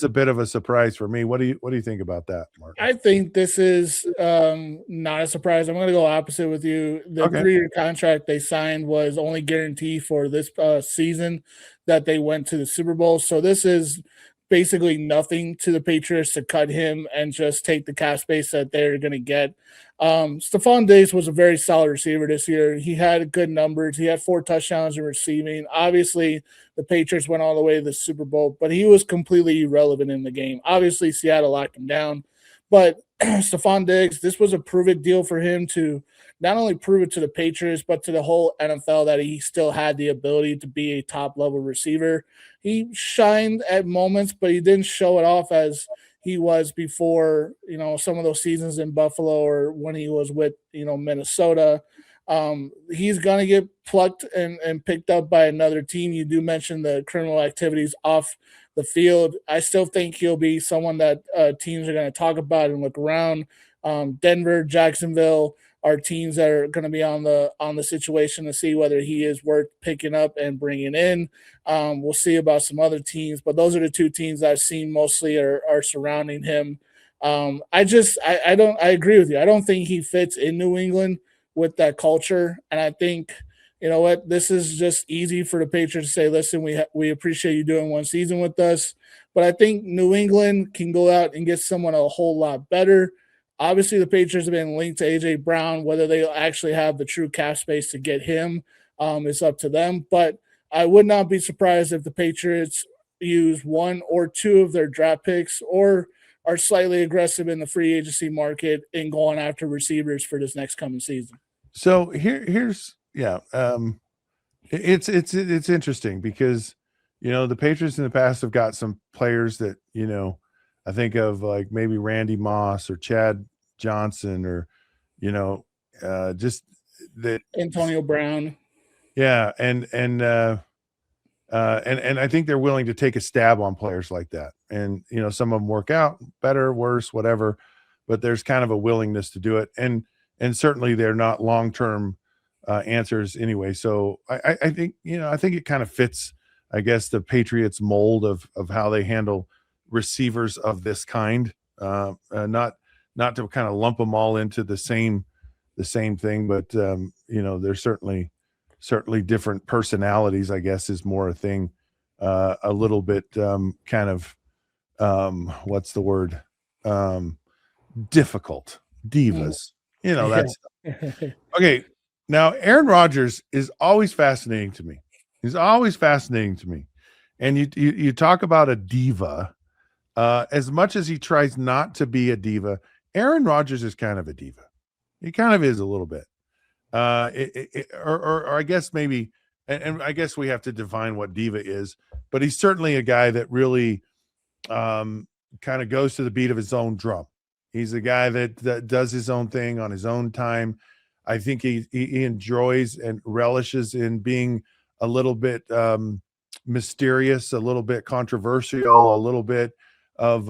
a bit of a surprise for me. What do you think about that, Mark? I think this is not a surprise. I'm going to go opposite with you. The Okay. 3-year contract they signed was only guaranteed for this season that they went to the Super Bowl. So this is basically nothing to the Patriots to cut him and just take the cap space that they're going to get. Stephon Diggs was a very solid receiver this year. He had good numbers. He had 4 touchdowns in receiving. Obviously, the Patriots went all the way to the Super Bowl, but he was completely irrelevant in the game. Obviously, Seattle locked him down. But Stephon Diggs, this was a prove-it deal for him to not only prove it to the Patriots, but to the whole NFL that he still had the ability to be a top-level receiver. He shined at moments, but he didn't show it off as he was before, some of those seasons in Buffalo or when he was with, Minnesota. He's going to get plucked and picked up by another team. You do mention the criminal activities off the field. I still think he'll be someone that teams are going to talk about and look around. Denver, Jacksonville are teams that are going to be on the situation to see whether he is worth picking up and bringing in. We'll see about some other teams, but those are the 2 teams I've seen mostly are surrounding him. I agree with you. I don't think he fits in New England with that culture. And I think, you know what, this is just easy for the Patriots to say, listen, we appreciate you doing 1 season with us. But I think New England can go out and get someone a whole lot better. Obviously, the Patriots have been linked to A.J. Brown. Whether they actually have the true cap space to get him is up to them. But I would not be surprised if the Patriots use 1 or 2 of their draft picks or are slightly aggressive in the free agency market in going after receivers for this next coming season. So it's interesting because, the Patriots in the past have got some players that, I think of like maybe Randy Moss or Chad Johnson or, just that Antonio Brown. Yeah. And I think they're willing to take a stab on players like that. And, some of them work out better, worse, whatever, but there's kind of a willingness to do it. And certainly they're not long-term answers anyway. So I think, I think it kind of fits, I guess, the Patriots mold of how they handle receivers of this kind, not to kind of lump them all into the same thing, but there's certainly different personalities, I guess, is more a thing, a little bit kind of what's the word, difficult divas, that's okay. Now Aaron Rodgers is always fascinating to me. And you talk about a diva. As much as he tries not to be a diva, Aaron Rodgers is kind of a diva. He kind of is a little bit. Or I guess maybe, and I guess we have to define what diva is, but he's certainly a guy that really kind of goes to the beat of his own drum. He's a guy that does his own thing on his own time. I think he enjoys and relishes in being a little bit mysterious, a little bit controversial, a little bit of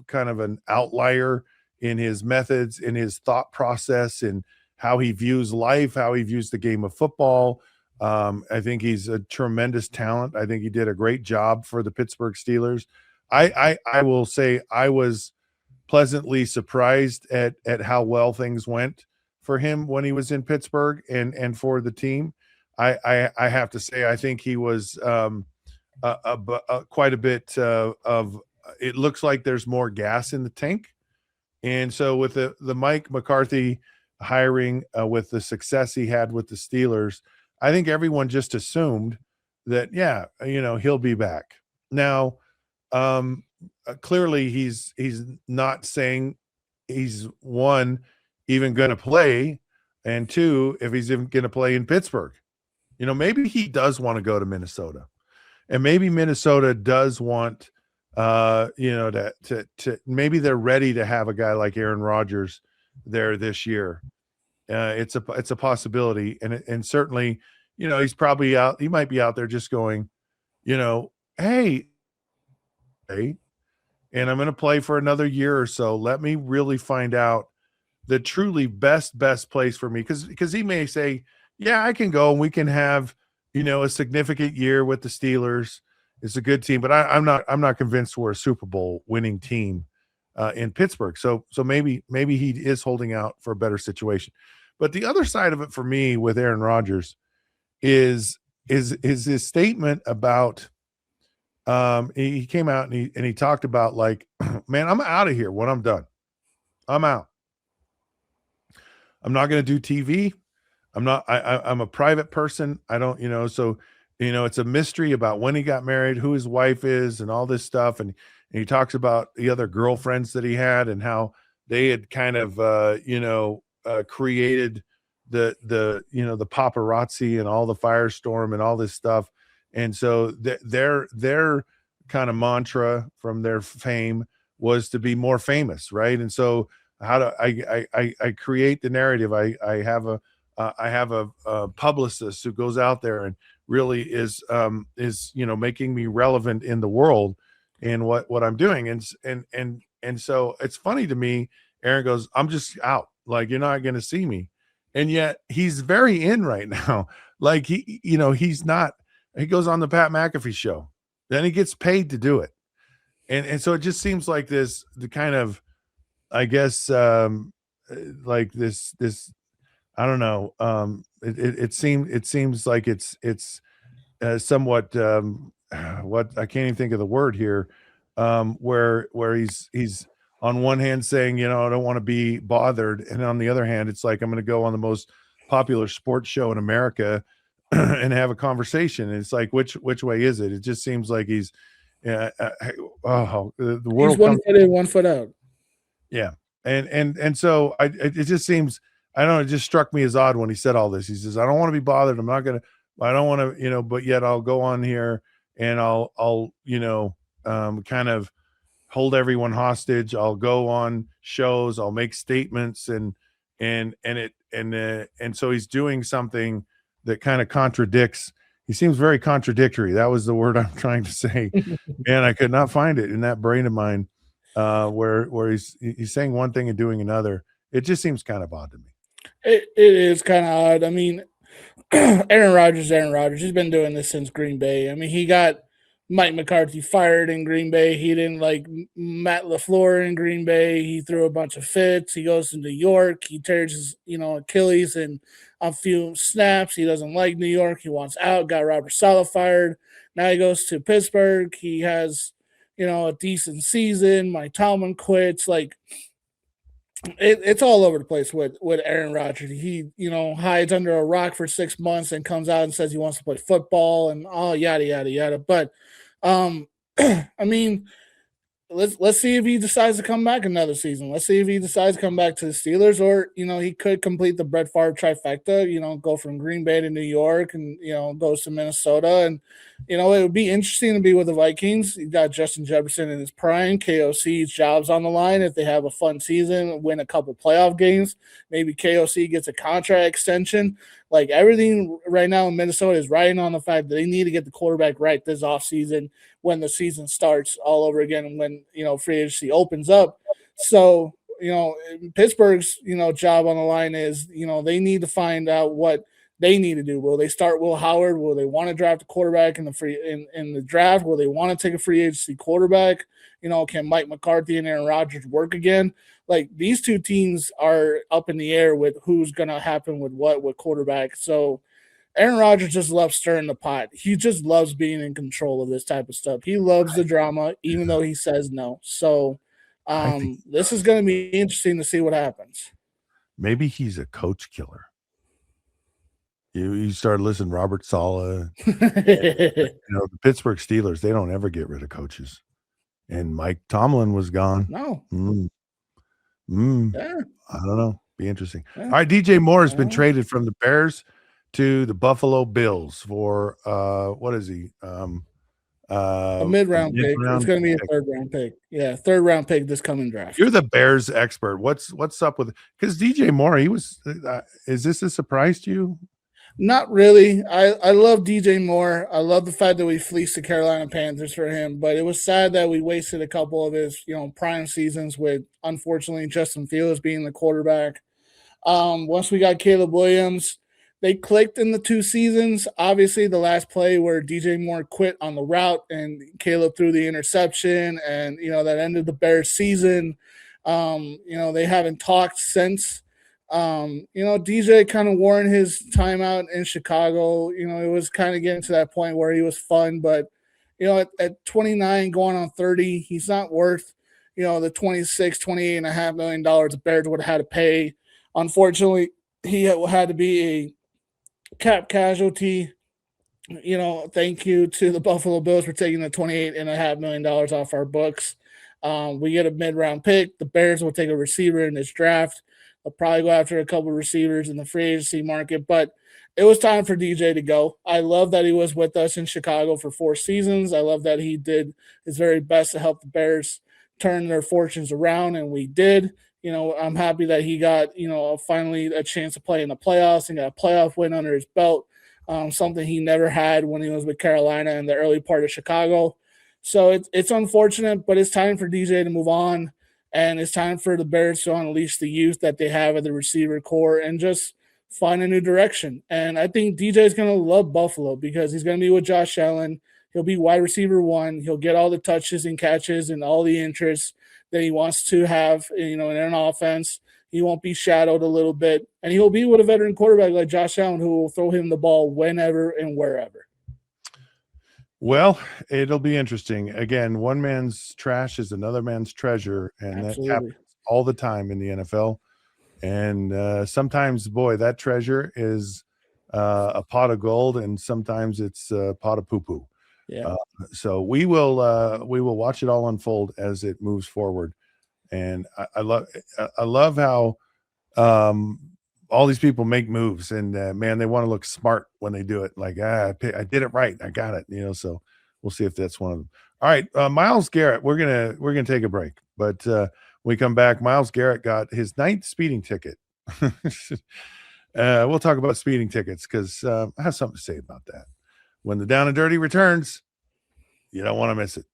kind of an outlier in his methods, in his thought process, and how he views life, how he views the game of football. I think he's a tremendous talent. I think he did a great job for the Pittsburgh Steelers. I will say I was pleasantly surprised at how well things went for him when he was in Pittsburgh and for the team. I have to say, I think he was quite a bit of it looks like there's more gas in the tank. And so with the Mike McCarthy hiring with the success he had with the Steelers, I think everyone just assumed that, yeah, he'll be back. Now, clearly he's not saying he's, one, even going to play, and two, if he's even going to play in Pittsburgh. Maybe he does want to go to Minnesota, and maybe Minnesota does want, to maybe they're ready to have a guy like Aaron Rodgers there this year. It's a possibility, and certainly, he's probably out. He might be out there just going, hey, and I'm going to play for another year or so. Let me really find out the truly best place for me, because he may say, yeah, I can go and we can have a significant year with the Steelers. It's a good team, but I'm not convinced we're a Super Bowl winning team in Pittsburgh. So maybe he is holding out for a better situation. But the other side of it for me with Aaron Rodgers is his statement about he came out and he talked about, like, man, I'm out of here when I'm done. I'm out. I'm not going to do TV. I'm a private person. I don't, so, it's a mystery about when he got married, who his wife is, and all this stuff. And he talks about the other girlfriends that he had and how they had kind of, created the paparazzi and all the firestorm and all this stuff. And so their kind of mantra from their fame was to be more famous, right? And so how do I create the narrative? I have a publicist who goes out there and really is making me relevant in the world in what I'm doing. And so it's funny to me. Aaron goes, I'm just out. Like, you're not going to see me. And yet he's very in right now. Like he's not. He goes on the Pat McAfee show, then he gets paid to do it. And so it just seems like the kind of, I guess, like this, I don't know. It seems like it's somewhat, what, I can't even think of the word here, where he's on one hand saying, I don't want to be bothered. And on the other hand, it's like, I'm going to go on the most popular sports show in America and have a conversation. And it's like, which way is it? It just seems like he's, the world. He's 1 foot in, 1 foot out. Yeah. And so it just seems, I don't know, it just struck me as odd when he said all this. He says, I don't want to be bothered. I don't want to, but yet I'll go on here and I'll kind of hold everyone hostage. I'll go on shows, I'll make statements, and so he's doing something that kind of contradicts. He seems very contradictory. That was the word I'm trying to say. And I could not find it in that brain of mine, where he's saying one thing and doing another. It just seems kind of odd to me. It is kind of odd. I mean, Aaron Rodgers. He's been doing this since Green Bay. I mean, he got Mike McCarthy fired in Green Bay. He didn't like Matt LaFleur in Green Bay. He threw a bunch of fits. He goes to New York. He tears his, Achilles in a few snaps. He doesn't like New York. He wants out. Got Robert Saleh fired. Now he goes to Pittsburgh. He has, a decent season. Mike Tomlin quits. Like, it's all over the place with Aaron Rodgers. He, hides under a rock for 6 months and comes out and says he wants to play football and all yada, yada, yada. But, I mean, let's see if he decides to come back another season. Let's see if he decides to come back to the Steelers, or, he could complete the Brett Favre trifecta, go from Green Bay to New York and, goes to Minnesota. And, it would be interesting to be with the Vikings. You got Justin Jefferson in his prime. KOC's job's on the line if they have a fun season, win a couple playoff games. Maybe KOC gets a contract extension. Like, everything right now in Minnesota is riding on the fact that they need to get the quarterback right this offseason when the season starts all over again and when, free agency opens up. So, Pittsburgh's, job on the line is, they need to find out what they need to do. Will they start Will Howard? Will they want to draft a quarterback in the draft? Will they want to take a free agency quarterback? Can Mike McCarthy and Aaron Rodgers work again? Like, these two teams are up in the air with who's going to happen with quarterback. So Aaron Rodgers just loves stirring the pot. He just loves being in control of this type of stuff. He loves the drama, even though he says no. So this is going to be interesting to see what happens. maybe he's a coach killer. You started listening to Robert Saleh. The Pittsburgh Steelers, they don't ever get rid of coaches. And Mike Tomlin was gone. No. Yeah. I don't know. Be interesting. Yeah. All right, DJ Moore has been traded from the Bears to the Buffalo Bills for what is he? A mid-round pick. It's going to be a third-round pick. Yeah, third-round pick this coming draft. You're the Bears expert. What's up with? Because DJ Moore, he was. Is this a surprise to you? Not really. I love DJ Moore. I love the fact that we fleeced the Carolina Panthers for him, but it was sad that we wasted a couple of his, prime seasons with, unfortunately, Justin Fields being the quarterback. Once we got Caleb Williams, they clicked in the 2 seasons. Obviously, the last play where DJ Moore quit on the route and Caleb threw the interception, and that ended the Bears season. They haven't talked since. DJ kind of wore in his time out in Chicago. It was kind of getting to that point where he was fun, but at 29 going on 30, he's not worth the $28.5 million the Bears would have had to pay. Unfortunately, he had to be a cap casualty. Thank you to the Buffalo Bills for taking the $28.5 million off our books. We get a mid-round pick. The Bears will take a receiver in this draft. They'll probably go after a couple of receivers in the free agency market, but it was time for DJ to go. I love that he was with us in Chicago for 4 seasons. I love that he did his very best to help the Bears turn their fortunes around, and we did. I'm happy that he got, finally a chance to play in the playoffs and got a playoff win under his belt, something he never had when he was with Carolina in the early part of Chicago. So it's unfortunate, but it's time for DJ to move on. And it's time for the Bears to unleash the youth that they have at the receiver core and just find a new direction. And I think DJ is going to love Buffalo because he's going to be with Josh Allen. He'll be wide receiver 1. He'll get all the touches and catches and all the interests that he wants to have, in an offense. He won't be shadowed a little bit. And he'll be with a veteran quarterback like Josh Allen who will throw him the ball whenever and wherever. Well, it'll be interesting. Again, one man's trash is another man's treasure, and Absolutely. That happens all the time in the NFL. And sometimes, boy, that treasure is a pot of gold, and sometimes it's a pot of poo-poo. Yeah. So we will watch it all unfold as it moves forward. And I love how all these people make moves, and man, they want to look smart when they do it. Like, I did it right, I got it. So we'll see if that's one of them. All right, Myles Garrett. We're gonna take a break, but when we come back, Myles Garrett got his 9th speeding ticket. We'll talk about speeding tickets because I have something to say about that. When the Down and Dirty returns, you don't want to miss it.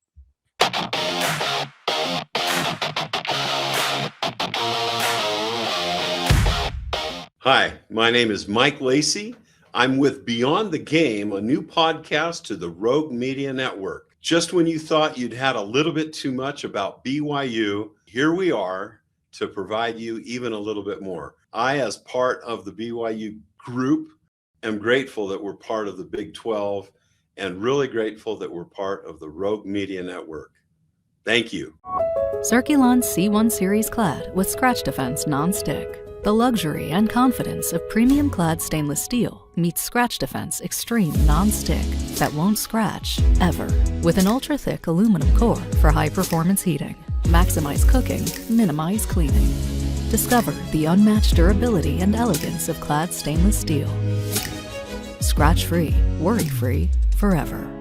Hi, my name is Mike Lacey. I'm with Beyond the Game, a new podcast to the Rogue Media Network. Just when you thought you'd had a little bit too much about BYU, here we are to provide you even a little bit more. I, as part of the BYU group, am grateful that we're part of the Big 12 and really grateful that we're part of the Rogue Media Network. Thank you. Circulon C1 Series Clad with Scratch Defense Non-Stick. The luxury and confidence of premium clad stainless steel meets Scratch Defense Extreme Non-Stick that won't scratch, ever. With an ultra-thick aluminum core for high-performance heating. Maximize cooking, minimize cleaning. Discover the unmatched durability and elegance of clad stainless steel. Scratch-free, worry-free, forever.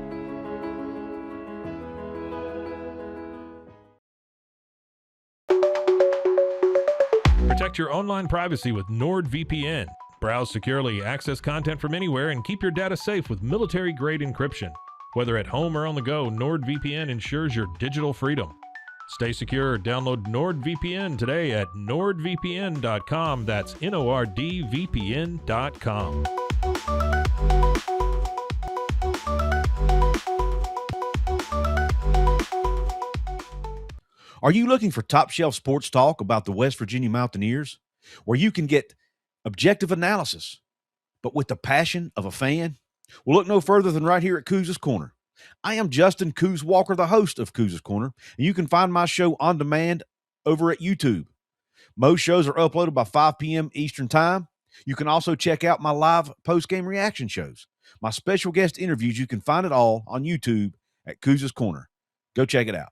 Protect your online privacy with NordVPN. Browse securely, access content from anywhere, and keep your data safe with military-grade encryption. Whether at home or on the go, NordVPN ensures your digital freedom. Stay secure. Download NordVPN today at nordvpn.com. That's NORDVPN.com. Are you looking for top-shelf sports talk about the West Virginia Mountaineers, where you can get objective analysis, but with the passion of a fan? Well, look no further than right here at Couz's Corner. I am Justin Couz Walker, the host of Couz's Corner, and you can find my show on demand over at YouTube. Most shows are uploaded by 5 p.m. Eastern Time. You can also check out my live post-game reaction shows. My special guest interviews, you can find it all on YouTube at Kuz's Corner. Go check it out.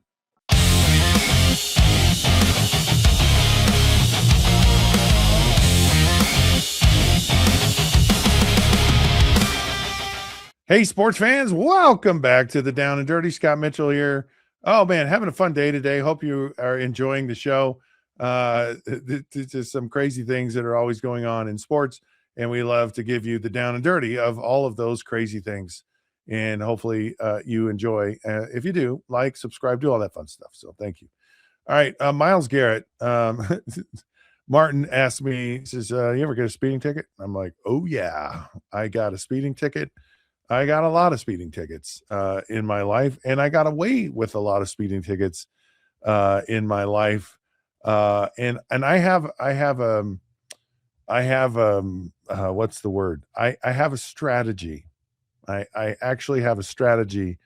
Hey, sports fans, welcome back to the Down and Dirty. Scott Mitchell here. Oh, man, having a fun day today. Hope you are enjoying the show. Just some crazy things that are always going on in sports, and we love to give you the down and dirty of all of those crazy things. And hopefully you enjoy. If you do, like, subscribe, do all that fun stuff. So thank you. All right, Miles Garrett. Martin asked me, he says, you ever get a speeding ticket? I'm like, oh, yeah, I got a speeding ticket. I got a lot of speeding tickets in my life, and I got away with a lot of speeding tickets in my life. And I have what's the word? I have a strategy. I actually have a strategy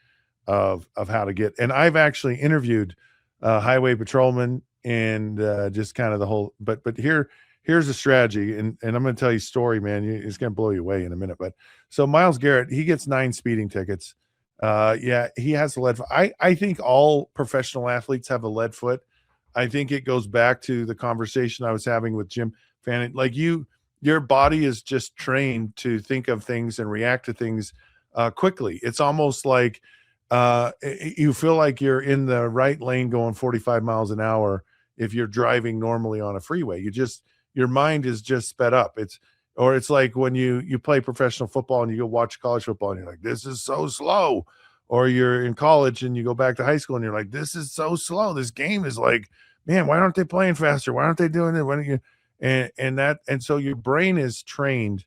of how to get, and I've actually interviewed highway patrolmen and just kind of the whole, but here's a strategy. And I'm going to tell you a story, man. It's going to blow you away in a minute. But so Miles Garrett, he gets 9 speeding tickets. Yeah, he has a lead foot. I think all professional athletes have a lead foot. I think it goes back to the conversation I was having with Jim Fannin. Like your body is just trained to think of things and react to things quickly. It's almost like you feel like you're in the right lane going 45 miles an hour if you're driving normally on a freeway. Your mind is just sped up. It's like when you play professional football and you go watch college football and you're like, this is so slow. Or you're in college and you go back to high school and you're like, this is so slow. This game is like, man, why aren't they playing faster? Why aren't they doing it? Why don't you? And so your brain is trained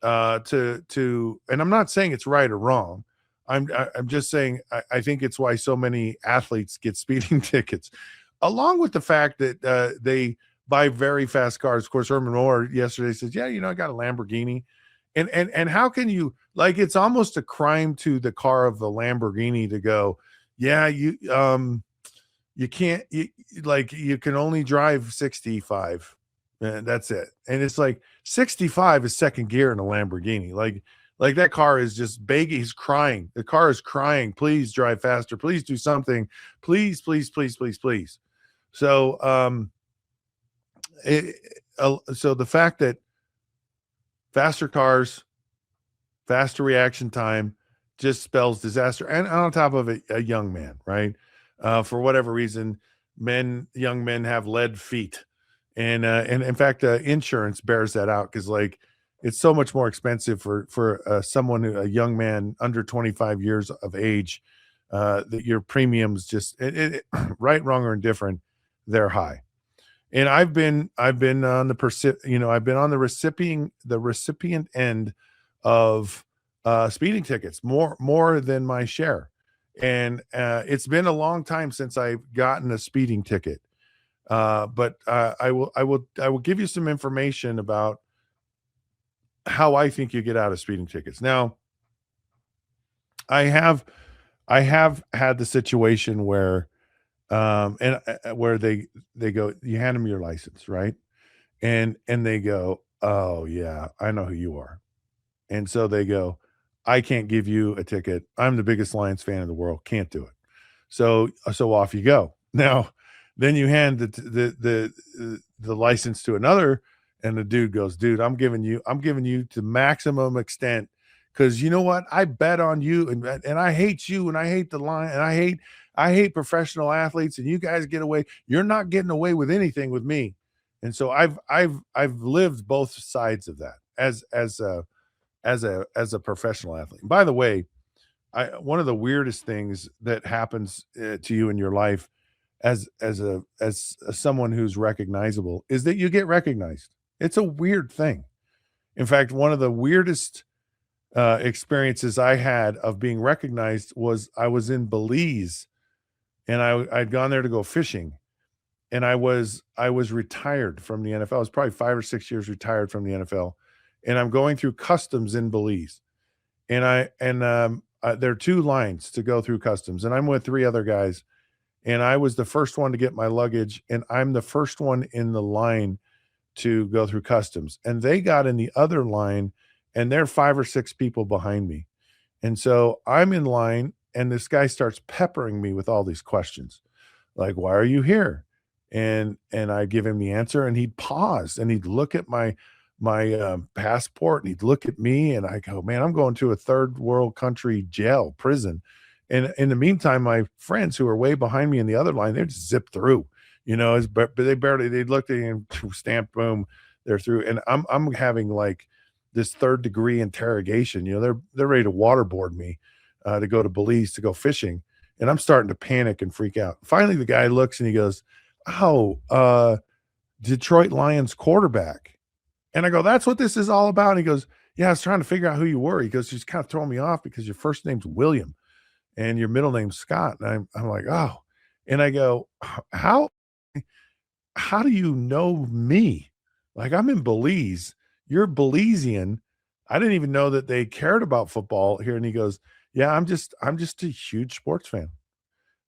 to, and I'm not saying it's right or wrong. I'm just saying I think it's why so many athletes get speeding tickets, along with the fact that they buy very fast cars. Of course, Herman Moore yesterday says, yeah, I got a Lamborghini. And how can you, like, it's almost a crime to the car of the Lamborghini to go, yeah, you can't, you can only drive 65 and that's it. And it's like 65 is second gear in a Lamborghini. Like that car is just begging. He's crying. The car is crying. Please drive faster. Please do something. Please, please, please, please, please. So, so the fact that faster cars, faster reaction time just spells disaster. And on top of it, a young man, right? For whatever reason, young men have lead feet. And in fact, insurance bears that out because like it's so much more expensive for a young man under 25 years of age that your premiums just right, wrong, or indifferent, they're high. And I've been on the recipient end of speeding tickets, more than my share. And it's been a long time since I've gotten a speeding ticket. But I will give you some information about how I think you get out of speeding tickets. Now, I have had the situation where where they go, you hand them your license, right? And they go, oh yeah, I know who you are. And so they go, I can't give you a ticket. I'm the biggest Lions fan in the world. Can't do it. So off you go. Now, then you hand the license to another, and the dude goes, dude, I'm giving you to maximum extent. Cause you know what? I bet on you and I hate you and I hate the line and I hate professional athletes and you guys get away. You're not getting away with anything with me. And so I've lived both sides of that as a professional athlete. And by the way, one of the weirdest things that happens to you in your life as someone who's recognizable is that you get recognized. It's a weird thing. In fact, one of the weirdest experiences I had of being recognized was I was in Belize and I'd gone there to go fishing, and I was retired from the NFL. I was probably 5 or 6 years retired from the NFL, and I'm going through customs in Belize, and there are 2 lines to go through customs, and I'm with 3 other guys, and I was the first one to get my luggage, and I'm the first one in the line to go through customs. And they got in the other line, and they're 5 or 6 people behind me. And so I'm in line, and this guy starts peppering me with all these questions, like, "Why are you here?" And I give him the answer, and he'd pause, and he'd look at my passport, and he'd look at me, and I go, "Man, I'm going to a third world country jail, prison." And in the meantime, my friends who are way behind me in the other line, they just zip through, but they looked at him, stamp, boom, they're through. And I'm having like this third degree interrogation. They're ready to waterboard me to go to Belize to go fishing. And I'm starting to panic and freak out. Finally, the guy looks and he goes, "Oh, Detroit Lions quarterback." And I go, "That's what this is all about." And he goes, "Yeah, I was trying to figure out who you were." He goes, "You're just kind of throwing me off because your first name's William and your middle name's Scott." And I'm like, "Oh." And I go, how do you know me? Like, I'm in Belize. You're Belizean. I didn't even know that they cared about football here. And he goes, "Yeah, I'm just a huge sports fan."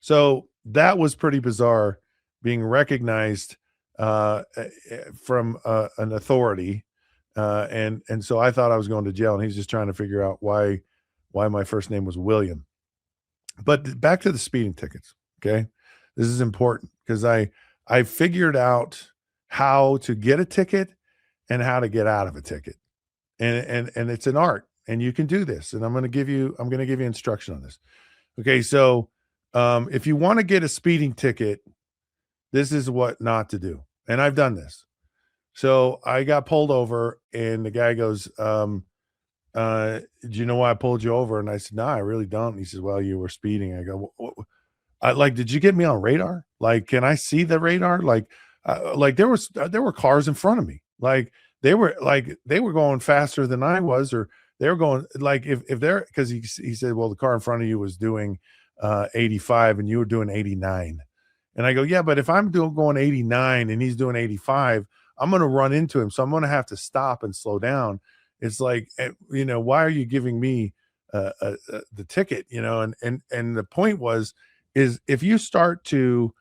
So that was pretty bizarre, being recognized from an authority. And so I thought I was going to jail, and he's just trying to figure out why my first name was William. But back to the speeding tickets. Okay. This is important because I figured out how to get a ticket and how to get out of a ticket. And it's an art, and you can do this. And I'm going to give you instruction on this. Okay. So if you want to get a speeding ticket, this is what not to do. And I've done this. So I got pulled over, and the guy goes, "Do you know why I pulled you over?" And I said, "No, I really don't." And he says, "Well, you were speeding." I go, "Did you get me on radar? Like, can I see the radar?" Like there were cars in front of me. Like they were going faster than I was, or they were going like if they're, because he said, "Well, the car in front of you was doing 85 and you were doing 89." And I go, "Yeah, but if I'm going 89 and he's doing 85, I'm going to run into him. So I'm going to have to stop and slow down." It's like, why are you giving me the ticket? And the point is if you start to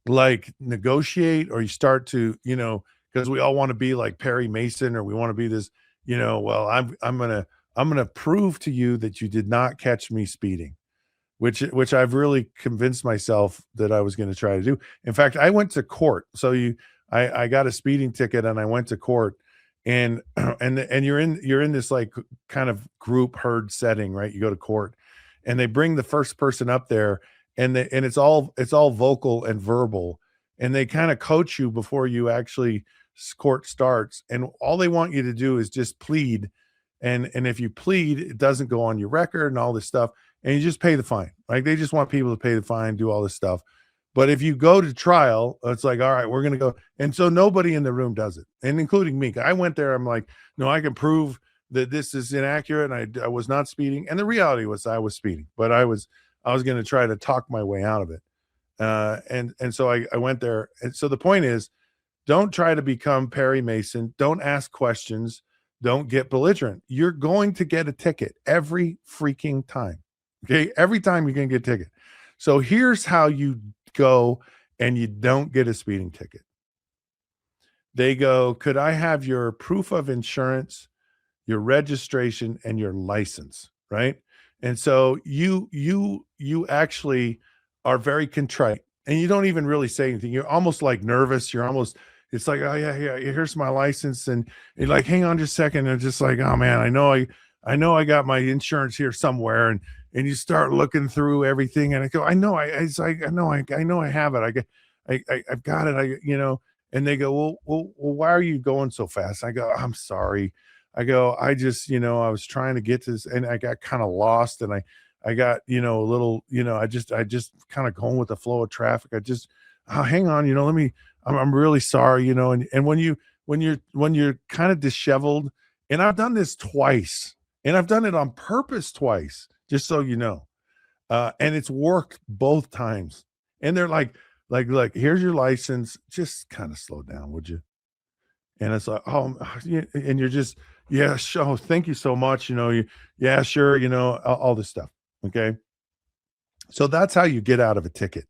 like negotiate, or you start to, because we all want to be like Perry Mason, or we want to be this, well, I'm gonna prove to you that you did not catch me speeding, which I've really convinced myself that I was going to try to do. In fact, I went to court. So I got a speeding ticket, and I went to court, and you're in this like kind of group herd setting, right? You go to court, and they bring the first person up there, and it's all vocal and verbal, and they kind of coach you before you actually court starts, and all they want you to do is just plead, and if you plead, it doesn't go on your record and all this stuff, and you just pay the fine. Like, they just want people to pay the fine, do all this stuff. But if you go to trial, it's like, all right, we're going to go. And so nobody in the room does it, and including me. I went there. I'm like, no, I can prove that this is inaccurate, and I was not speeding. And the reality was I was speeding, but I was going to try to talk my way out of it. And so I went there. And so the point is, don't try to become Perry Mason. Don't ask questions. Don't get belligerent. You're going to get a ticket every freaking time. Okay. Every time you're going to get a ticket. So here's how you go and you don't get a speeding ticket. They go, "Could I have your proof of insurance, your registration, and your license?" Right. And so you actually are very contrite, and you don't even really say anything. You're almost like nervous. It's like, "Oh yeah, here's my license." And you're like, "Hang on just a second." And just like, "Oh man, I know I got my insurance here somewhere." And you start looking through everything, and I go, "I know I have it. I've got it." And they go, well, why are you going so fast? I go, "I'm sorry." I go, "I just, I was trying to get to this, and I got kind of lost, and I got, a little, I just kind of going with the flow of traffic. Hang on, I'm really sorry, and when you're kind of disheveled, and I've done this twice, and I've done it on purpose twice, just so you know. And it's worked both times. And they're like, "Here's your license. Just kind of slow down, would you?" And it's like, "Oh," and you're just, "Yeah, sure. Thank you so much." "Yeah, sure." All this stuff. Okay. So that's how you get out of a ticket.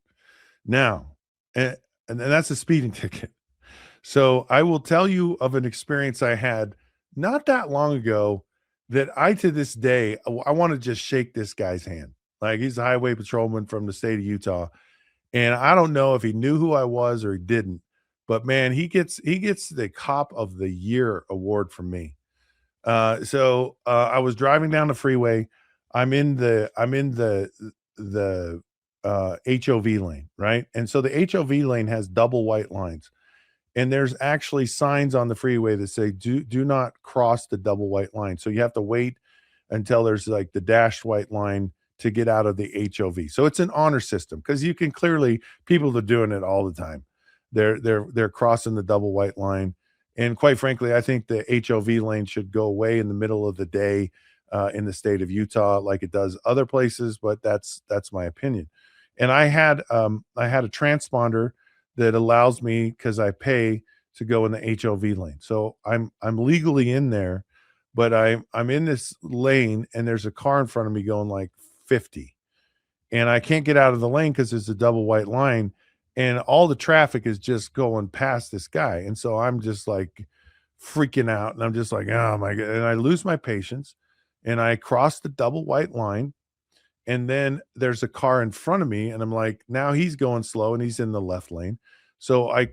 Now, and that's a speeding ticket. So I will tell you of an experience I had not that long ago that I, to this day, I want to just shake this guy's hand. Like, he's a highway patrolman from the state of Utah. And I don't know if he knew who I was or he didn't, but man, he gets the Cop of the Year award from me. I was driving down the freeway. I'm in the HOV lane, right? And so the HOV lane has double white lines. And there's actually signs on the freeway that say do not cross the double white line. So you have to wait until there's like the dashed white line to get out of the HOV. So it's an honor system, because you can clearly, people are doing it all the time. They're crossing the double white line. And quite frankly, I think the HOV lane should go away in the middle of the day in the state of Utah, like it does other places. But that's my opinion. And I had a transponder that allows me, because I pay, to go in the HOV lane. So I'm legally in there, but I'm in this lane and there's a car in front of me going like 50. And I can't get out of the lane because there's a double white line and all the traffic is just going past this guy. And so I'm just like freaking out, and I'm just like, oh my God. And I lose my patience and I cross the double white line. And then there's a car in front of me, and I'm like, now he's going slow and he's in the left lane. So I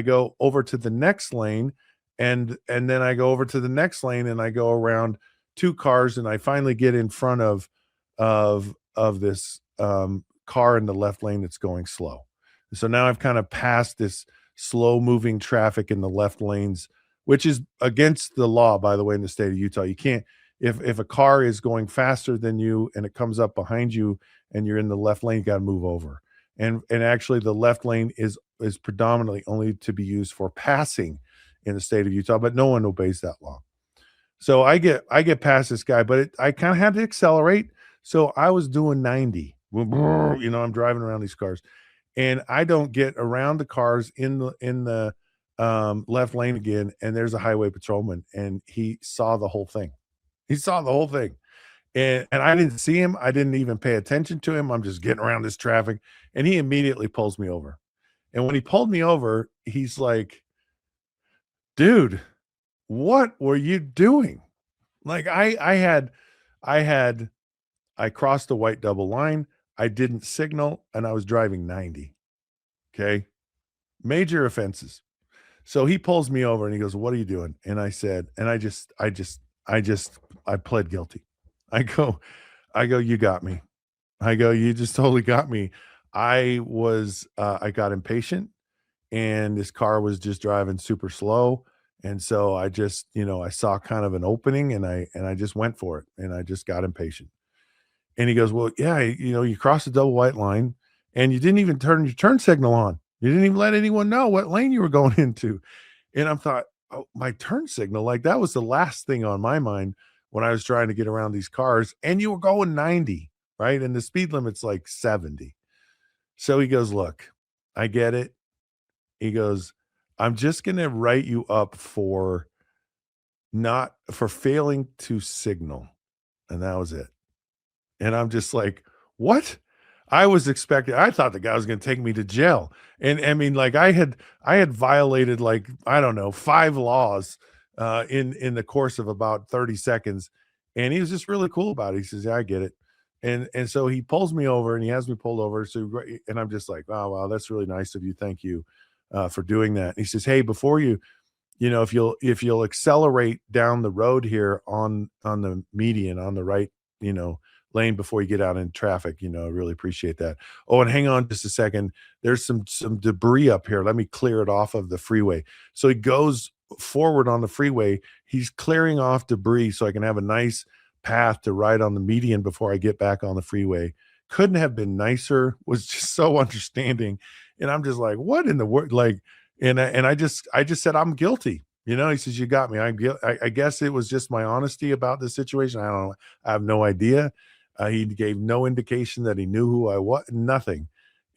go over to the next lane, and then I go over to the next lane, and I go around two cars, and I finally get in front of this car in the left lane that's going slow. So now I've kind of passed this slow moving traffic in the left lanes, which is against the law, by the way, in the state of Utah. You can't, if a car is going faster than you and it comes up behind you and you're in the left lane, you got to move over. And actually the left lane is predominantly only to be used for passing in the state of Utah, but no one obeys that law. So I get past this guy, but I kind of had to accelerate. So I was doing 90. I'm driving around these cars, and I don't get around the cars in the left lane again. And there's a highway patrolman, and he saw the whole thing. He saw the whole thing. And I didn't see him. I didn't even pay attention to him. I'm just getting around this traffic. And he immediately pulls me over. And when he pulled me over, he's like, dude, what were you doing? Like I crossed the white double line. I didn't signal, and I was driving 90. Okay. Major offenses. So he pulls me over and he goes, what are you doing? And I said, and I pled guilty. I go, you got me. I go, you just totally got me. I got impatient, and this car was just driving super slow. And so I just, I saw kind of an opening, and I just went for it, and I just got impatient. And he goes, well, yeah, you crossed the double white line and you didn't even turn your turn signal on. You didn't even let anyone know what lane you were going into. And I thought, oh, my turn signal, like that was the last thing on my mind when I was trying to get around these cars, and you were going 90, right? And the speed limit's like 70. So he goes, look, I get it. He goes, I'm just going to write you up for failing to signal. And that was it. And I'm just like, what? I thought the guy was going to take me to jail. And I mean, like I had violated, like, I don't know, 5 laws in the course of about 30 seconds. And he was just really cool about it. He says, yeah, I get it. And so he pulls me over, and he has me pulled over. And I'm just like, oh, wow, that's really nice of you. Thank you for doing that. And he says, hey, before if you'll accelerate down the road here on the median, on the right, lane before you get out in traffic, I really appreciate that. Oh, and hang on just a second. There's some debris up here. Let me clear it off of the freeway. So he goes forward on the freeway. He's clearing off debris so I can have a nice path to ride on the median before I get back on the freeway. Couldn't have been nicer. Was just so understanding. And I'm just like, what in the world? Like, and I just said, I'm guilty. He says, you got me. I guess it was just my honesty about the situation. I don't know. I have no idea. He gave no indication that he knew who I was, nothing.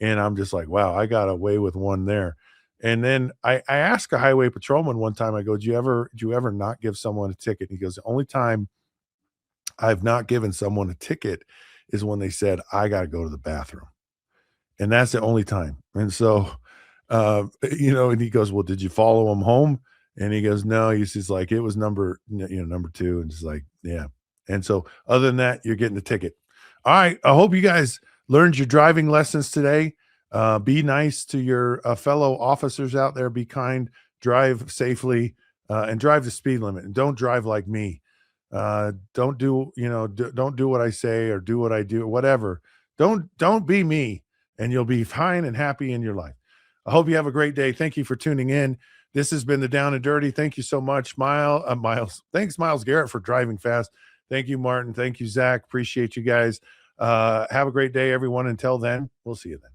And I'm just like, wow, I got away with one there. And then I asked a highway patrolman one time, I go, do you ever not give someone a ticket? And he goes, the only time I've not given someone a ticket is when they said, I got to go to the bathroom. And that's the only time. And so, and he goes, well, did you follow him home? And he goes, no. He's just like, it was number 2. And just like, yeah. And so other than that, you're getting the ticket. All right. I hope you guys learned your driving lessons today. Be nice to your fellow officers out there. Be kind, drive safely, and drive the speed limit. And don't drive like me. Don't do what I say or do what I do, whatever. Don't be me, and you'll be fine and happy in your life. I hope you have a great day. Thank you for tuning in. This has been the Down and Dirty. Thank you so much, Miles. Thanks, Miles Garrett, for driving fast. Thank you, Martin. Thank you, Zach. Appreciate you guys. Have a great day, everyone. Until then, we'll see you then.